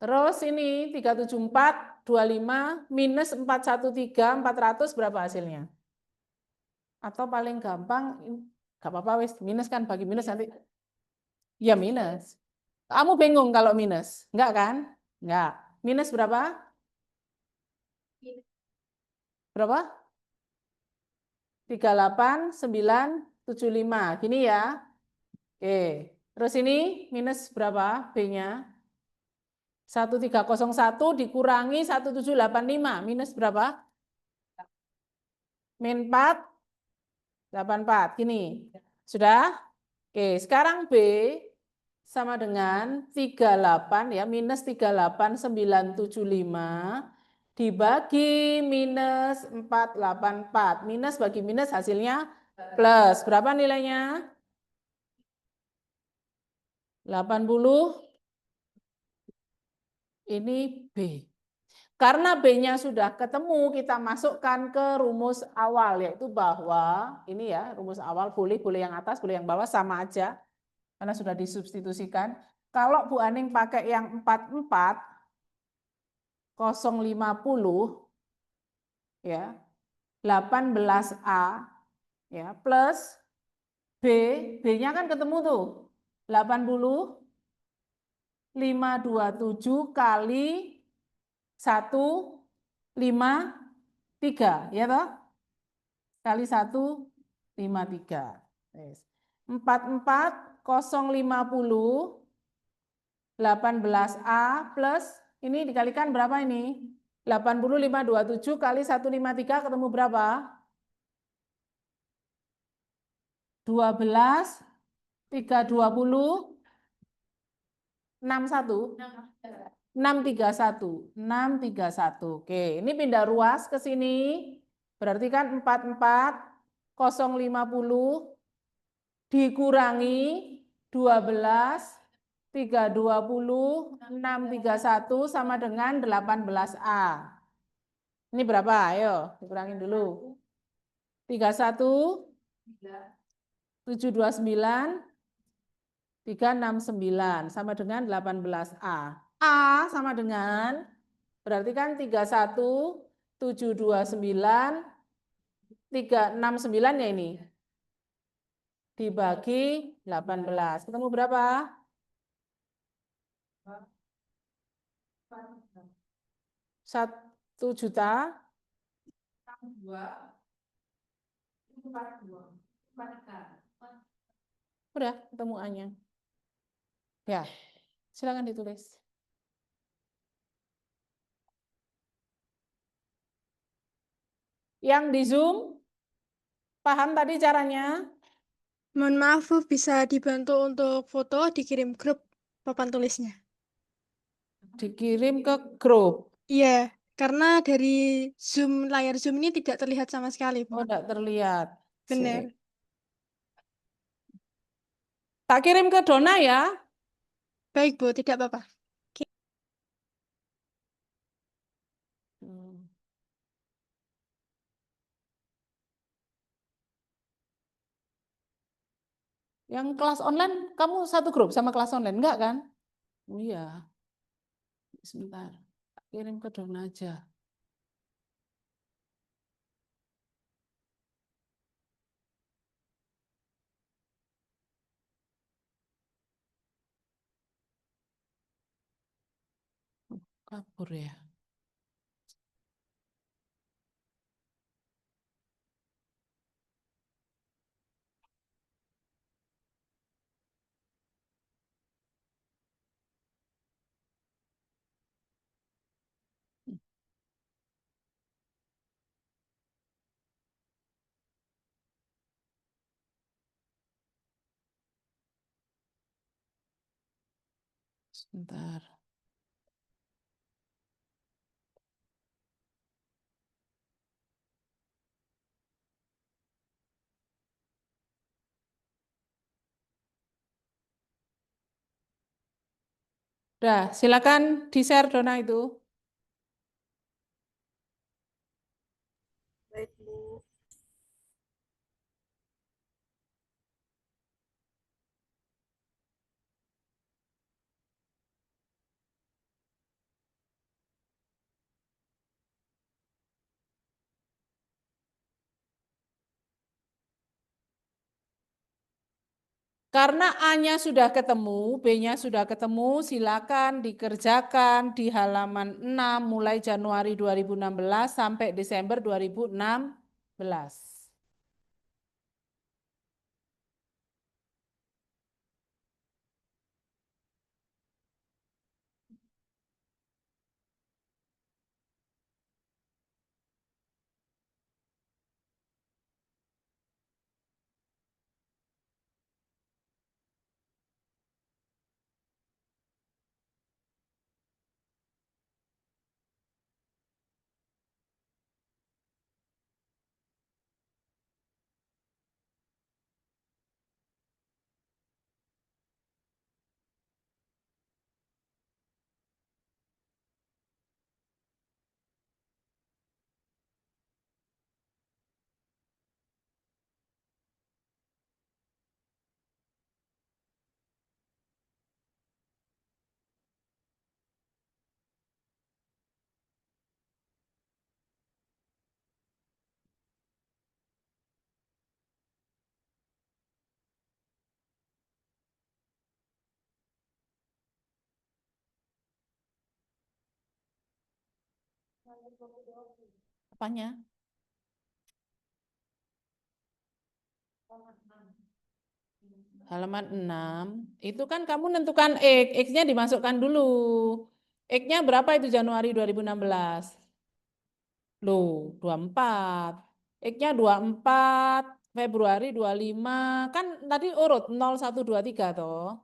A: Terus ini 37425 minus 413 400 berapa hasilnya? Atau paling gampang enggak apa-apa wis, minus kan bagi minus nanti. Ya minus. Kamu bingung kalau minus? Enggak kan? Enggak. Minus berapa? Berapa? 38975. Gini ya. Oke. Terus ini minus berapa B-nya? 1301 dikurangi 1785. Minus berapa? Min 484. Gini. Sudah? Oke, sekarang B sama dengan 38 ya, minus 38975 dibagi minus 484. Minus bagi minus hasilnya plus. Berapa nilainya? 80. Ini B. Karena B-nya sudah ketemu, kita masukkan ke rumus awal, yaitu bahwa, ini ya, rumus awal boleh yang atas, boleh yang bawah, sama aja. Karena sudah disubstitusikan. Kalau Bu Aning pakai yang 44, 050, ya, 18A, ya, plus B, B-nya kan ketemu tuh, 80, 527 kali 153, ya toh? Kali 153. 44050 18A plus ini dikalikan berapa ini? 80527 kali 153 ketemu berapa? 12 320 61? 631. 631. Oke, ini pindah ruas ke sini. Berarti kan 44050 dikurangi 12, 320, 631 sama dengan 18A. Ini berapa? Ayo, dikurangin dulu. 31, 729, 369 sama dengan 18A. A sama dengan, berarti kan 31, 729, 369 ya ini. Dibagi 18. Ketemu berapa? 1 juta. Udah ketemu A-nya. Ya, silakan ditulis. Yang di Zoom, paham tadi caranya?
C: Mohon maaf, Bu, bisa dibantu untuk foto dikirim grup papan tulisnya.
A: Dikirim ke grup.
C: Iya, karena dari Zoom, layar Zoom ini tidak terlihat sama sekali, Bu.
A: Oh, tidak terlihat.
C: Benar.
A: Sip. Tak kirim ke Dona ya.
C: Baik, Bu, tidak apa-apa.
A: Hmm. Yang kelas online, kamu satu grup sama kelas online, enggak kan? Oh iya. Sebentar. Tak kirim ke Dona aja. Kabur ya. Sebentar. Udah, silakan di-share Dona itu.
E: Baik, Bu.
A: Karena A-nya sudah ketemu, B-nya sudah ketemu, silakan dikerjakan di halaman 6 mulai Januari 2016 sampai Desember 2016. Apanya? Halaman 6, itu kan kamu nentukan X, X-nya dimasukkan dulu. X-nya berapa itu Januari 2016? Loh, 24. X-nya 24, Februari 25, kan tadi urut 0, 1, 2, 3 toh.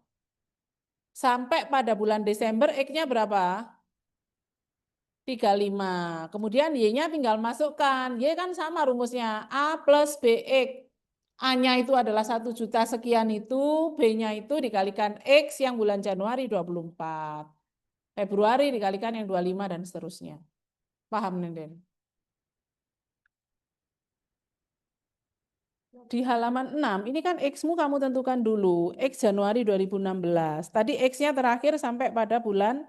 A: Sampai pada bulan Desember X-nya berapa? 35. Kemudian Y-nya tinggal masukkan. Y kan sama rumusnya. A plus BX. A-nya itu adalah 1 juta sekian itu. B-nya itu dikalikan X yang bulan Januari 24. Februari dikalikan yang 25 dan seterusnya. Paham, Nenden? Di halaman 6, ini kan X-mu kamu tentukan dulu. X Januari 2016. Tadi X-nya terakhir sampai pada bulan,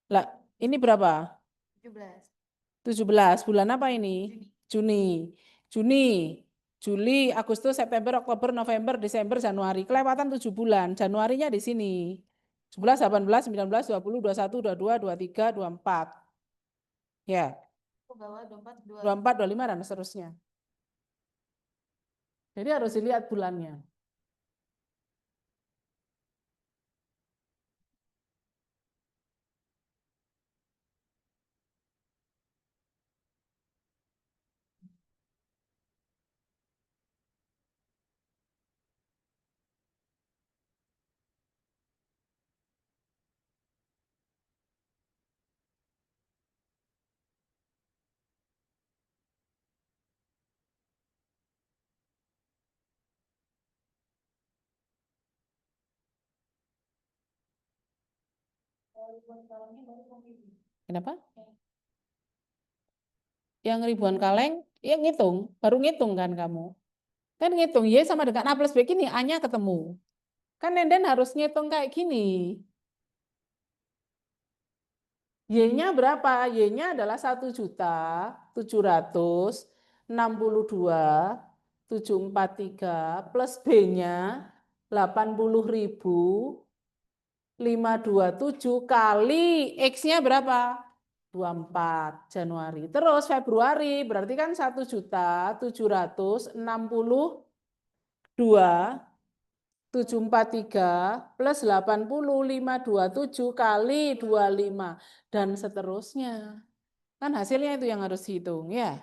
A: lah, ini berapa?
C: 17.
A: 17. Bulan apa ini? Juni. Juni, Juli, Agustus, September, Oktober, November, Desember, Januari. Kelewatan 7 bulan. Januarinya di sini. 17, 18, 19, 20, 21, 22, 23, 24. Ya,
C: Ke bawah 24,
A: 24, 25, dan seterusnya. Jadi harus dilihat bulannya. Kenapa? Yang ribuan kaleng, ya ngitung, baru ngitung kan kamu. Kan ngitung, Y sama dengan A plus B ini, A-nya ketemu. Kan Nenden harus ngitung kayak gini. Y-nya berapa? Y-nya adalah 1.762.743 plus B-nya 80.527 kali X-nya berapa? 24 Januari. Terus Februari berarti kan 1.762.743 plus 80.527 kali 25 dan seterusnya. Kan hasilnya itu yang harus dihitung ya.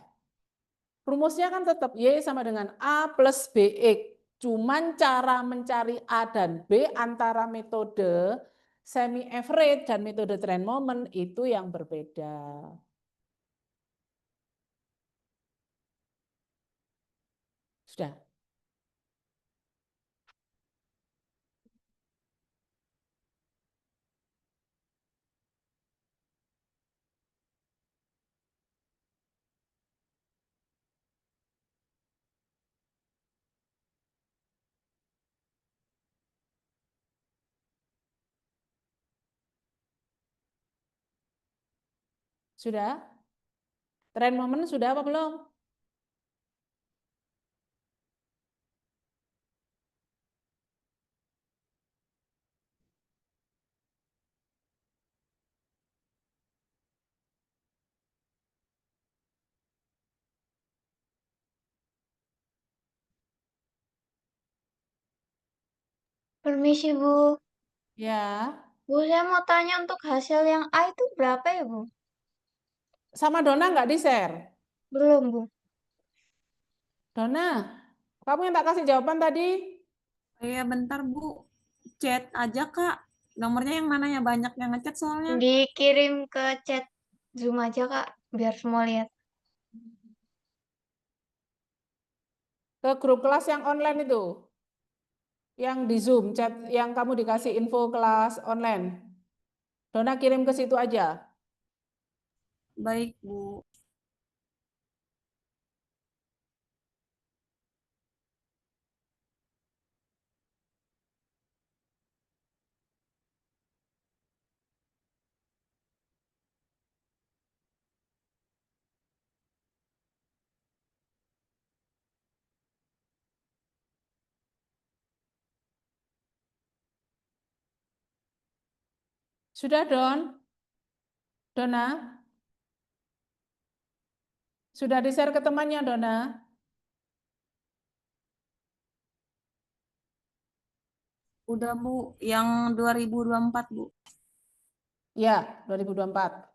A: Rumusnya kan tetap Y sama dengan A plus BX. Cuman cara mencari A dan B antara metode semi average dan metode trend moment itu yang berbeda. Sudah. Sudah? Trend moment sudah apa belum?
B: Permisi, Bu.
A: Ya,
B: Bu, saya mau tanya untuk hasil yang A itu berapa ya, Bu?
A: sama Dona nggak di-share?
B: Belum, Bu.
A: Dona, kamu yang tak kasih jawaban tadi?
E: Iya, bentar Bu. Chat aja Kak. Nomornya yang mana ya? Banyak yang ngechat soalnya.
B: Dikirim ke chat Zoom aja, Kak, biar semua lihat.
A: Ke grup kelas yang online itu? Yang di Zoom, chat yang kamu dikasih info kelas online. Dona kirim ke situ aja.
E: Baik Bu.
A: Sudah, Don? Dona? Sudah di-share ke temannya, Dona?
E: Udah Bu. Yang 2024 Bu.
A: Ya, 2024.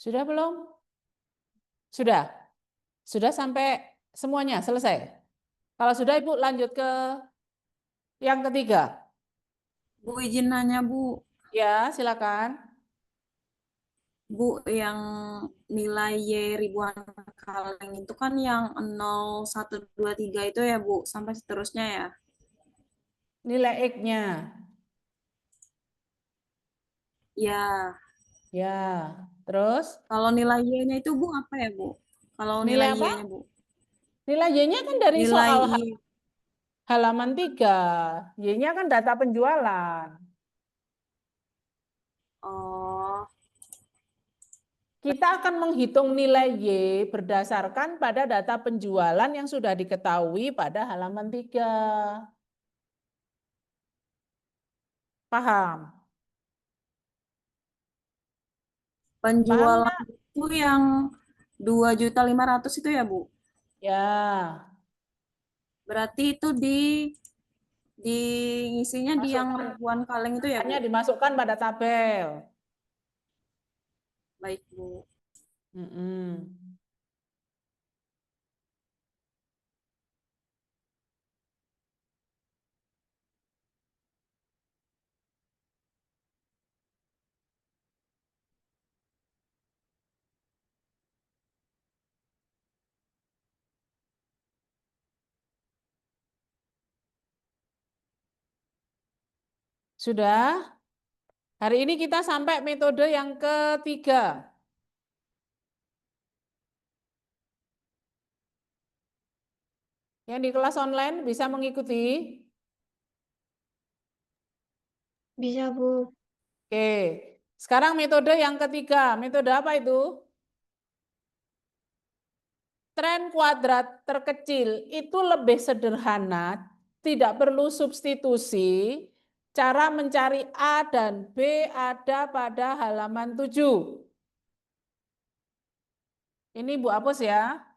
A: Sudah belum? Sudah? Sudah sampai semuanya selesai? Kalau sudah Ibu lanjut ke yang ketiga.
E: Bu, izin nanya, Bu.
A: Ya, silakan.
E: Bu, yang nilai Y ribuan kaleng itu kan yang 0, 1, 2, 3 itu ya, Bu, sampai seterusnya ya.
A: Nilai X-nya.
E: Ya,
A: Ya, terus
E: kalau nilai Y-nya itu, Bu, apa ya, Bu? Kalau
A: nilai
E: nilai
A: apa?
E: Y-nya, Bu.
A: Nilai Y-nya kan dari
E: Nilai
A: soal
E: Y.
A: halaman 3. Y-nya kan data penjualan.
E: Oh,
A: Kita akan menghitung nilai Y berdasarkan pada data penjualan yang sudah diketahui pada halaman 3. Paham? Paham
E: penjualan
A: nggak?
E: itu yang 2.500.000 itu ya, Bu.
A: Ya,
E: Berarti itu ngisinya di yang
A: masukkan,
E: ribuan kaleng itu ya, Bu.
A: hanya dimasukkan pada tabel.
E: Baik, Bu.
A: Mm-mm. Sudah? Hari ini kita sampai metode yang ketiga. Yang di kelas online bisa mengikuti?
B: Bisa, Bu.
A: Oke. Sekarang metode yang ketiga. Metode apa itu? Tren kuadrat terkecil itu lebih sederhana, tidak perlu substitusi. Cara mencari A dan B ada pada halaman 7. Ini Bu hapus ya.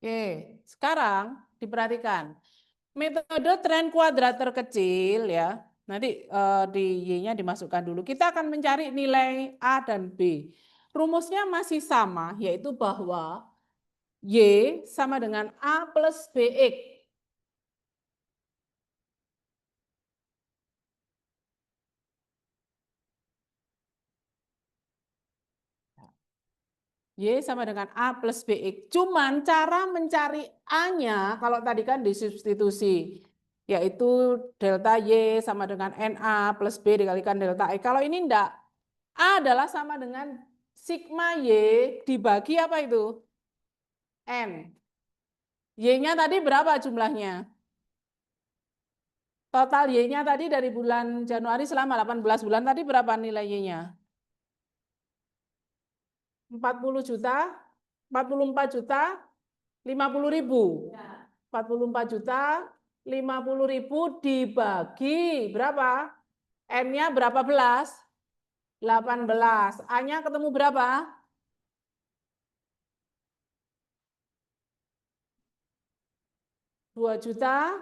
A: Oke, sekarang diperhatikan. Metode tren kuadrat terkecil ya. Nanti di Y-nya dimasukkan dulu. Kita akan mencari nilai A dan B. Rumusnya masih sama, yaitu bahwa Y sama dengan A plus BX. Y sama dengan A plus BX. Cuman cara mencari A-nya, kalau tadi kan disubstitusi, yaitu delta Y sama dengan NA plus B dikalikan delta E. Kalau ini enggak, A adalah sama dengan sigma Y dibagi apa itu? N. Y-nya tadi berapa jumlahnya? Total Y-nya tadi dari bulan Januari selama 18 bulan tadi berapa nilai Y-nya? 40 juta, 44 juta, 50.000. 44 juta, 50.000 dibagi berapa? N-nya berapa belas? 18. A-nya ketemu berapa? 2 juta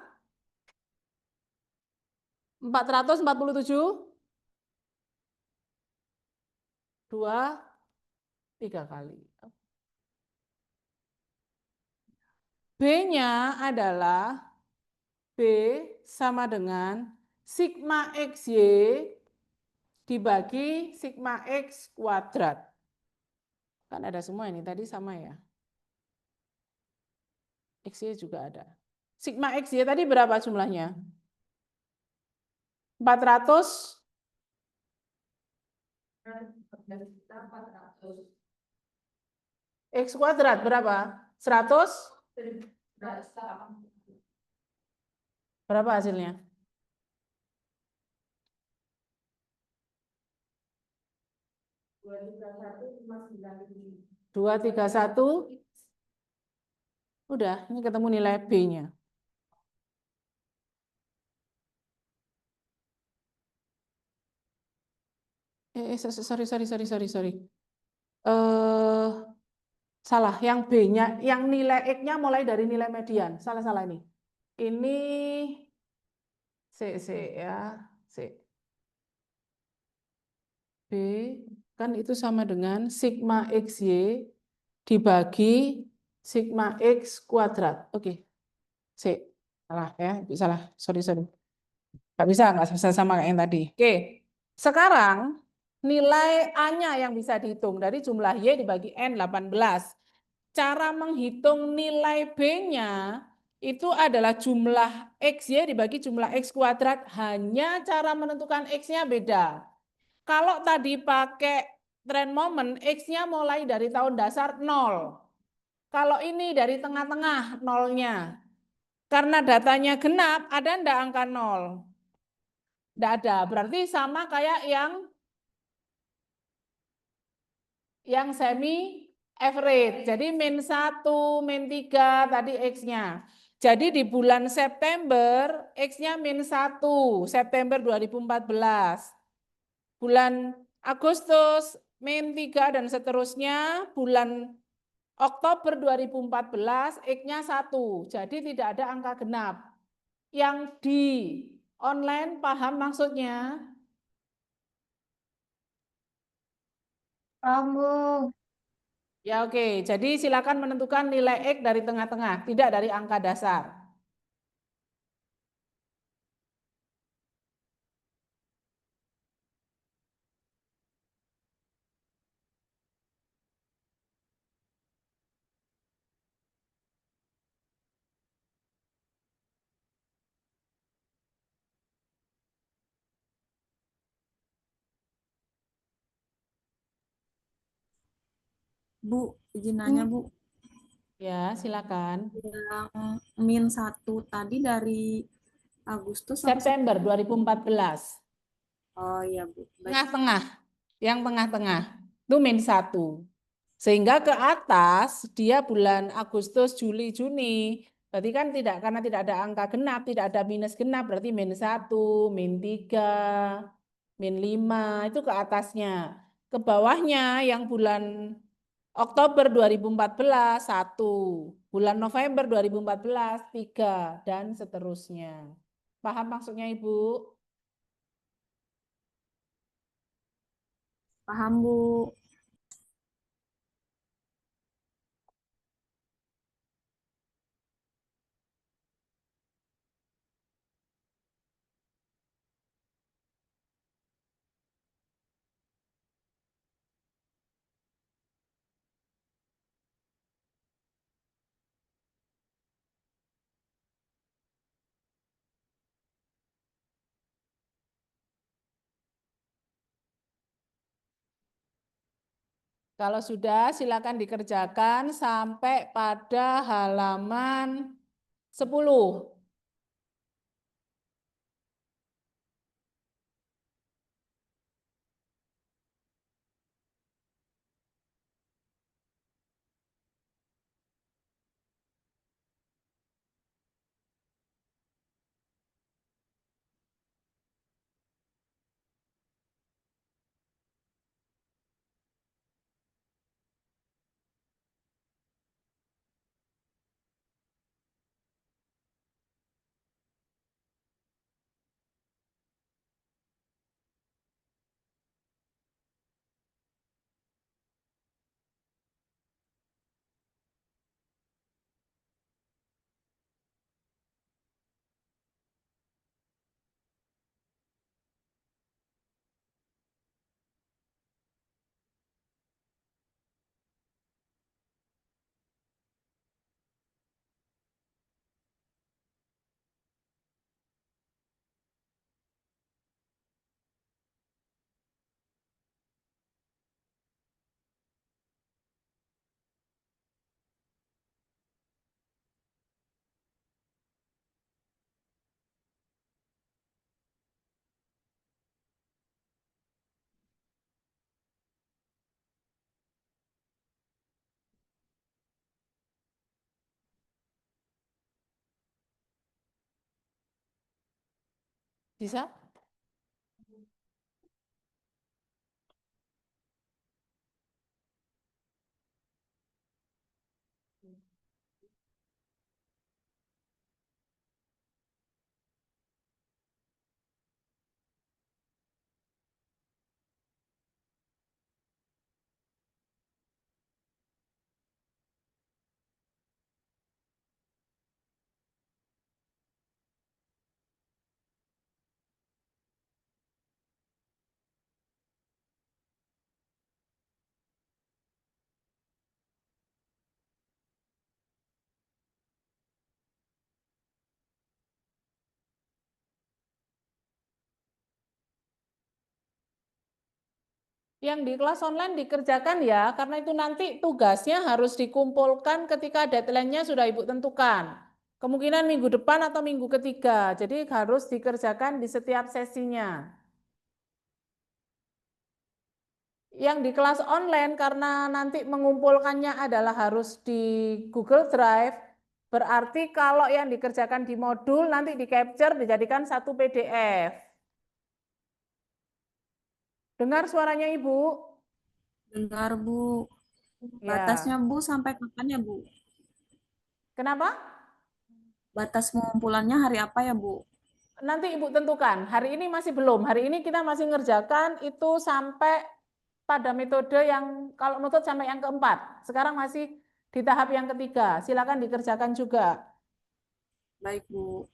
A: 447. 2, 3 kali. B-nya adalah B sama dengan sigma XY dibagi sigma X kuadrat. Kan ada semua ini, tadi sama ya. XY juga ada. Sigma XY tadi berapa jumlahnya? 400. X kuadrat berapa? 100? Berapa hasilnya? 231. Udah, ini ketemu nilai B-nya. Sorry. Salah, yang B-nya, yang nilai X-nya mulai dari nilai median. Salah ini. Ini C ya, C. B kan itu sama dengan sigma XY dibagi sigma X kuadrat. Oke. C. Salah ya, salah. Sorry. Nggak bisa sama kayak yang tadi. Oke. Sekarang nilai A-nya yang bisa dihitung dari jumlah Y dibagi N 18. Cara menghitung nilai B-nya itu adalah jumlah XY dibagi jumlah X kuadrat. Hanya cara menentukan X-nya beda. Kalau tadi pakai trend moment, X-nya mulai dari tahun dasar 0. Kalau ini dari tengah-tengah 0-nya. Karena datanya genap, ada enggak angka 0? Enggak ada. Berarti sama kayak yang semi average. Jadi min 1, min 3 tadi X-nya. Jadi di bulan September, X-nya min 1, September 2014. Bulan Agustus, min 3 dan seterusnya, bulan Oktober 2014, X-nya 1. Jadi tidak ada angka genap. Yang di online paham maksudnya?
B: Paham, Bu.
A: Ya oke, jadi silakan menentukan nilai X dari tengah-tengah, tidak dari angka dasar.
E: Bu, izin nanya Bu,
A: Ya, silakan.
E: yang min 1 tadi dari Agustus sampai
A: September 2014.
E: Oh iya Bu, baik.
A: Tengah-tengah, yang tengah-tengah itu min 1. Sehingga ke atas dia bulan Agustus, Juli, Juni. Berarti kan tidak, karena tidak ada angka genap, tidak ada minus genap, berarti min 1, min 3, min 5, itu ke atasnya. Ke bawahnya yang bulan Oktober 2014, 1. Bulan November 2014, 3. Dan seterusnya. Paham maksudnya Ibu?
E: Paham Bu.
A: Kalau sudah, silakan dikerjakan sampai pada halaman 10. Bisa? Yang di kelas online dikerjakan ya, karena itu nanti tugasnya harus dikumpulkan ketika deadline-nya sudah Ibu tentukan. Kemungkinan minggu depan atau minggu ketiga, jadi harus dikerjakan di setiap sesinya. Yang di kelas online karena nanti mengumpulkannya adalah harus di Google Drive, berarti kalau yang dikerjakan di modul nanti di-capture dijadikan satu PDF. Dengar suaranya Ibu?
E: Dengar, Bu.
A: Ya.
E: Batasnya, Bu, sampai kapan ya, Bu?
A: Kenapa?
E: Batas pengumpulannya hari apa ya, Bu?
A: Nanti Ibu tentukan. Hari ini masih belum. Hari ini kita masih ngerjakan itu sampai pada metode yang kalau nutut sampai yang keempat. Sekarang masih di tahap yang ketiga. Silakan dikerjakan juga.
E: Baik, Bu.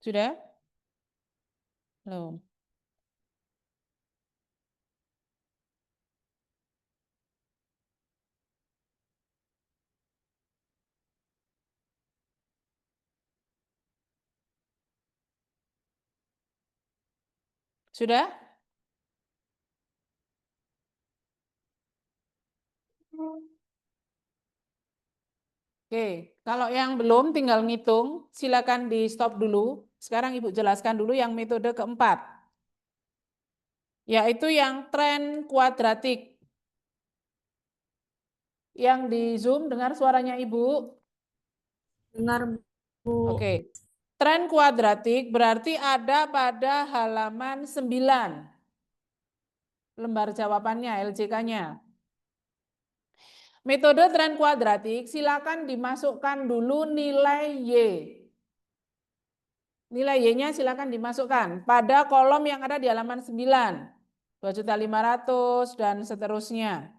A: Sudah? Belum. Sudah? Oke, kalau yang belum tinggal ngitung, silakan di stop dulu. Sekarang Ibu jelaskan dulu yang metode keempat, yaitu yang tren kuadratik. Yang di Zoom dengar suaranya Ibu?
E: Dengar, Bu.
A: Oke. Tren kuadratik berarti ada pada halaman 9. Lembar jawabannya, LJK-nya. Metode tren kuadratik, silakan dimasukkan dulu nilai Y. Nilai Y-nya silakan dimasukkan pada kolom yang ada di halaman 9. 2.500.000 dan seterusnya.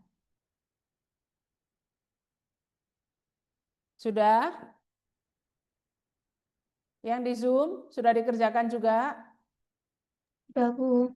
A: Sudah? Yang di Zoom sudah dikerjakan juga?
B: Udah, Bu.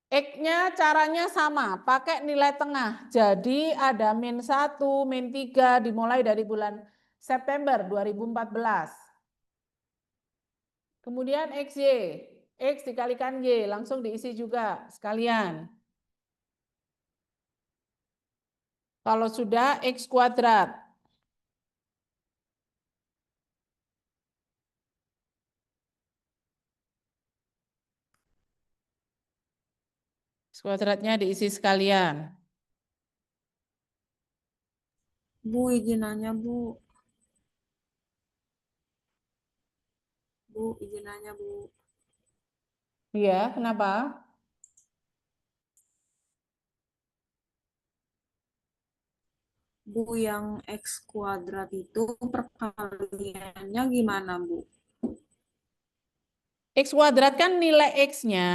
A: X-nya caranya sama, pakai nilai tengah. Jadi ada -1, -3 dimulai dari bulan September 2014. Kemudian XY, X dikalikan Y, langsung diisi juga sekalian. Kalau sudah X kuadrat. X kuadratnya diisi sekalian.
E: Bu, izin nanya, Bu. Bu, izin nanya, Bu.
A: Iya, kenapa?
E: Bu, yang X kuadrat itu perkaliannya gimana, Bu?
A: X kuadrat kan nilai X-nya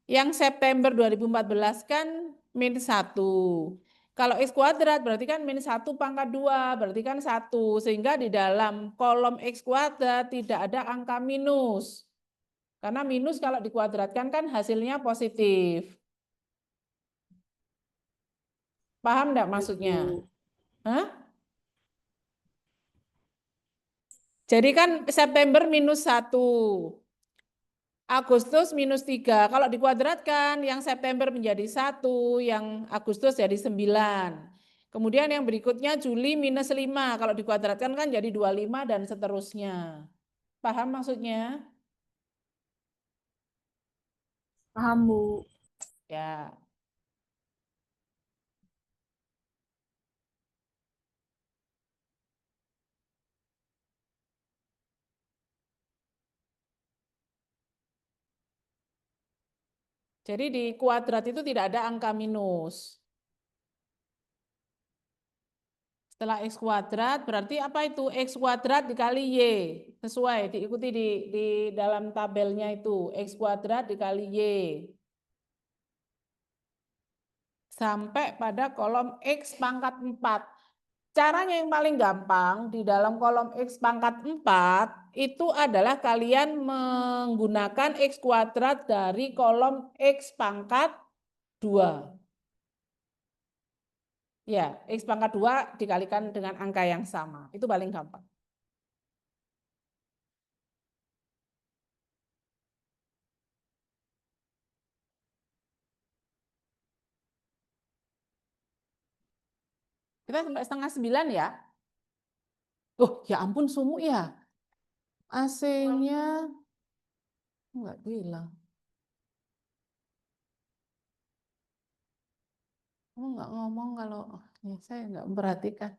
A: yang September 2014 kan -1. Kalau X kuadrat berarti kan -1 pangkat 2, berarti kan 1. Sehingga di dalam kolom X kuadrat tidak ada angka minus. Karena minus kalau dikuadratkan kan hasilnya positif. Paham enggak maksudnya?
E: Bu.
A: Hah? Jadi kan September -1. Agustus minus 3. Kalau dikuadratkan, yang September menjadi 1, yang Agustus jadi 9. Kemudian yang berikutnya Juli minus 5. Kalau dikuadratkan kan jadi 25 dan seterusnya. Paham maksudnya?
E: Paham, Bu.
A: Ya. Jadi di kuadrat itu tidak ada angka minus. Setelah X kuadrat berarti apa itu? X kuadrat dikali Y. Sesuai, diikuti di dalam tabelnya itu. X kuadrat dikali Y. Sampai pada kolom X pangkat 4. Caranya yang paling gampang di dalam kolom X pangkat 4 itu adalah kalian menggunakan X kuadrat dari kolom X pangkat 2. Ya, X pangkat 2 dikalikan dengan angka yang sama. Itu paling gampang. Kita sampai setengah 9 ya. Oh, ya ampun sumuk ya. AC-nya enggak bilang. Enggak ngomong kalau ya, saya enggak memperhatikan.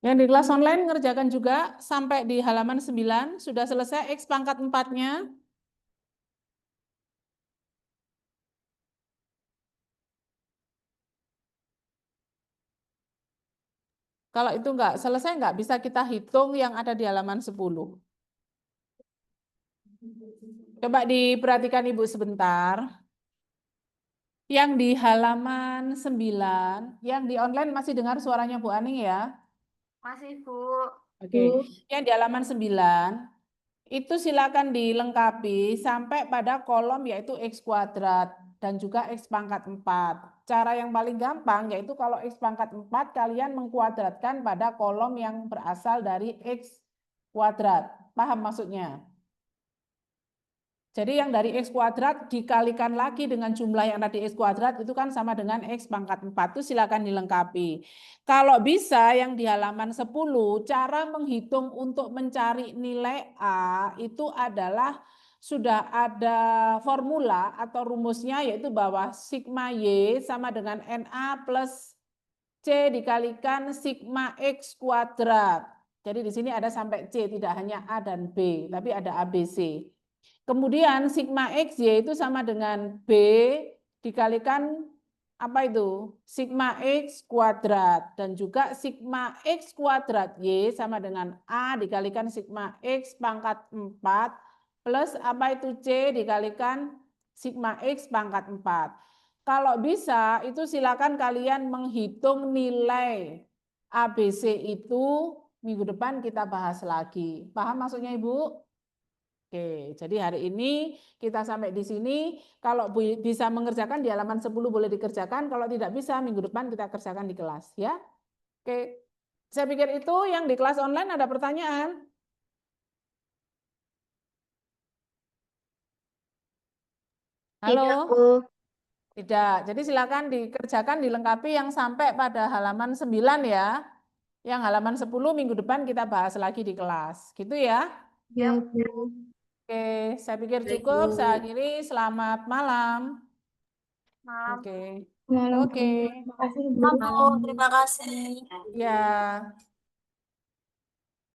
A: Yang di kelas online ngerjakan juga sampai di halaman 9. Sudah selesai X pangkat 4-nya. Kalau itu enggak selesai, enggak bisa kita hitung yang ada di halaman 10. Coba diperhatikan Ibu sebentar. Yang di halaman 9, yang di online masih dengar suaranya Bu Aning ya?
B: Masih, Bu.
A: Oke. Yang di halaman 9, itu silakan dilengkapi sampai pada kolom yaitu X kuadrat dan juga X pangkat 4. Cara yang paling gampang yaitu kalau X pangkat 4 kalian mengkuadratkan pada kolom yang berasal dari X kuadrat. Paham maksudnya? Jadi yang dari X kuadrat dikalikan lagi dengan jumlah yang ada di X kuadrat itu kan sama dengan X pangkat 4. Itu silakan dilengkapi. Kalau bisa yang di halaman 10, cara menghitung untuk mencari nilai A itu adalah sudah ada formula atau rumusnya yaitu bahwa sigma Y sama dengan NA plus C dikalikan sigma X kuadrat. Jadi di sini ada sampai C, tidak hanya A dan B, tapi ada ABC. Kemudian sigma XY itu sama dengan B dikalikan apa itu? Sigma X kuadrat. Dan juga sigma X kuadrat Y sama dengan A dikalikan sigma X pangkat 4 plus apa itu C dikalikan sigma X pangkat 4. Kalau bisa itu silakan kalian menghitung nilai ABC itu minggu depan kita bahas lagi. Paham maksudnya Ibu? Oke, jadi hari ini kita sampai di sini. Kalau bisa mengerjakan di halaman 10 boleh dikerjakan. Kalau tidak bisa, minggu depan kita kerjakan di kelas. Ya. Oke, saya pikir itu yang di kelas online ada pertanyaan. Halo?
B: Tidak, Bu.
A: Tidak. Jadi silakan dikerjakan, dilengkapi yang sampai pada halaman 9 ya. Yang halaman 10 minggu depan kita bahas lagi di kelas. Gitu ya.
B: Ya, Bu.
A: Oke, saya pikir
E: Baik,
A: cukup.
E: Bu.
A: Saya akhiri. Selamat malam.
B: Malam.
A: Oke.
B: Malam, Bu.
A: Oke.
B: Makasih, Bu.
E: Malam, Bu. Terima kasih.
A: Ya.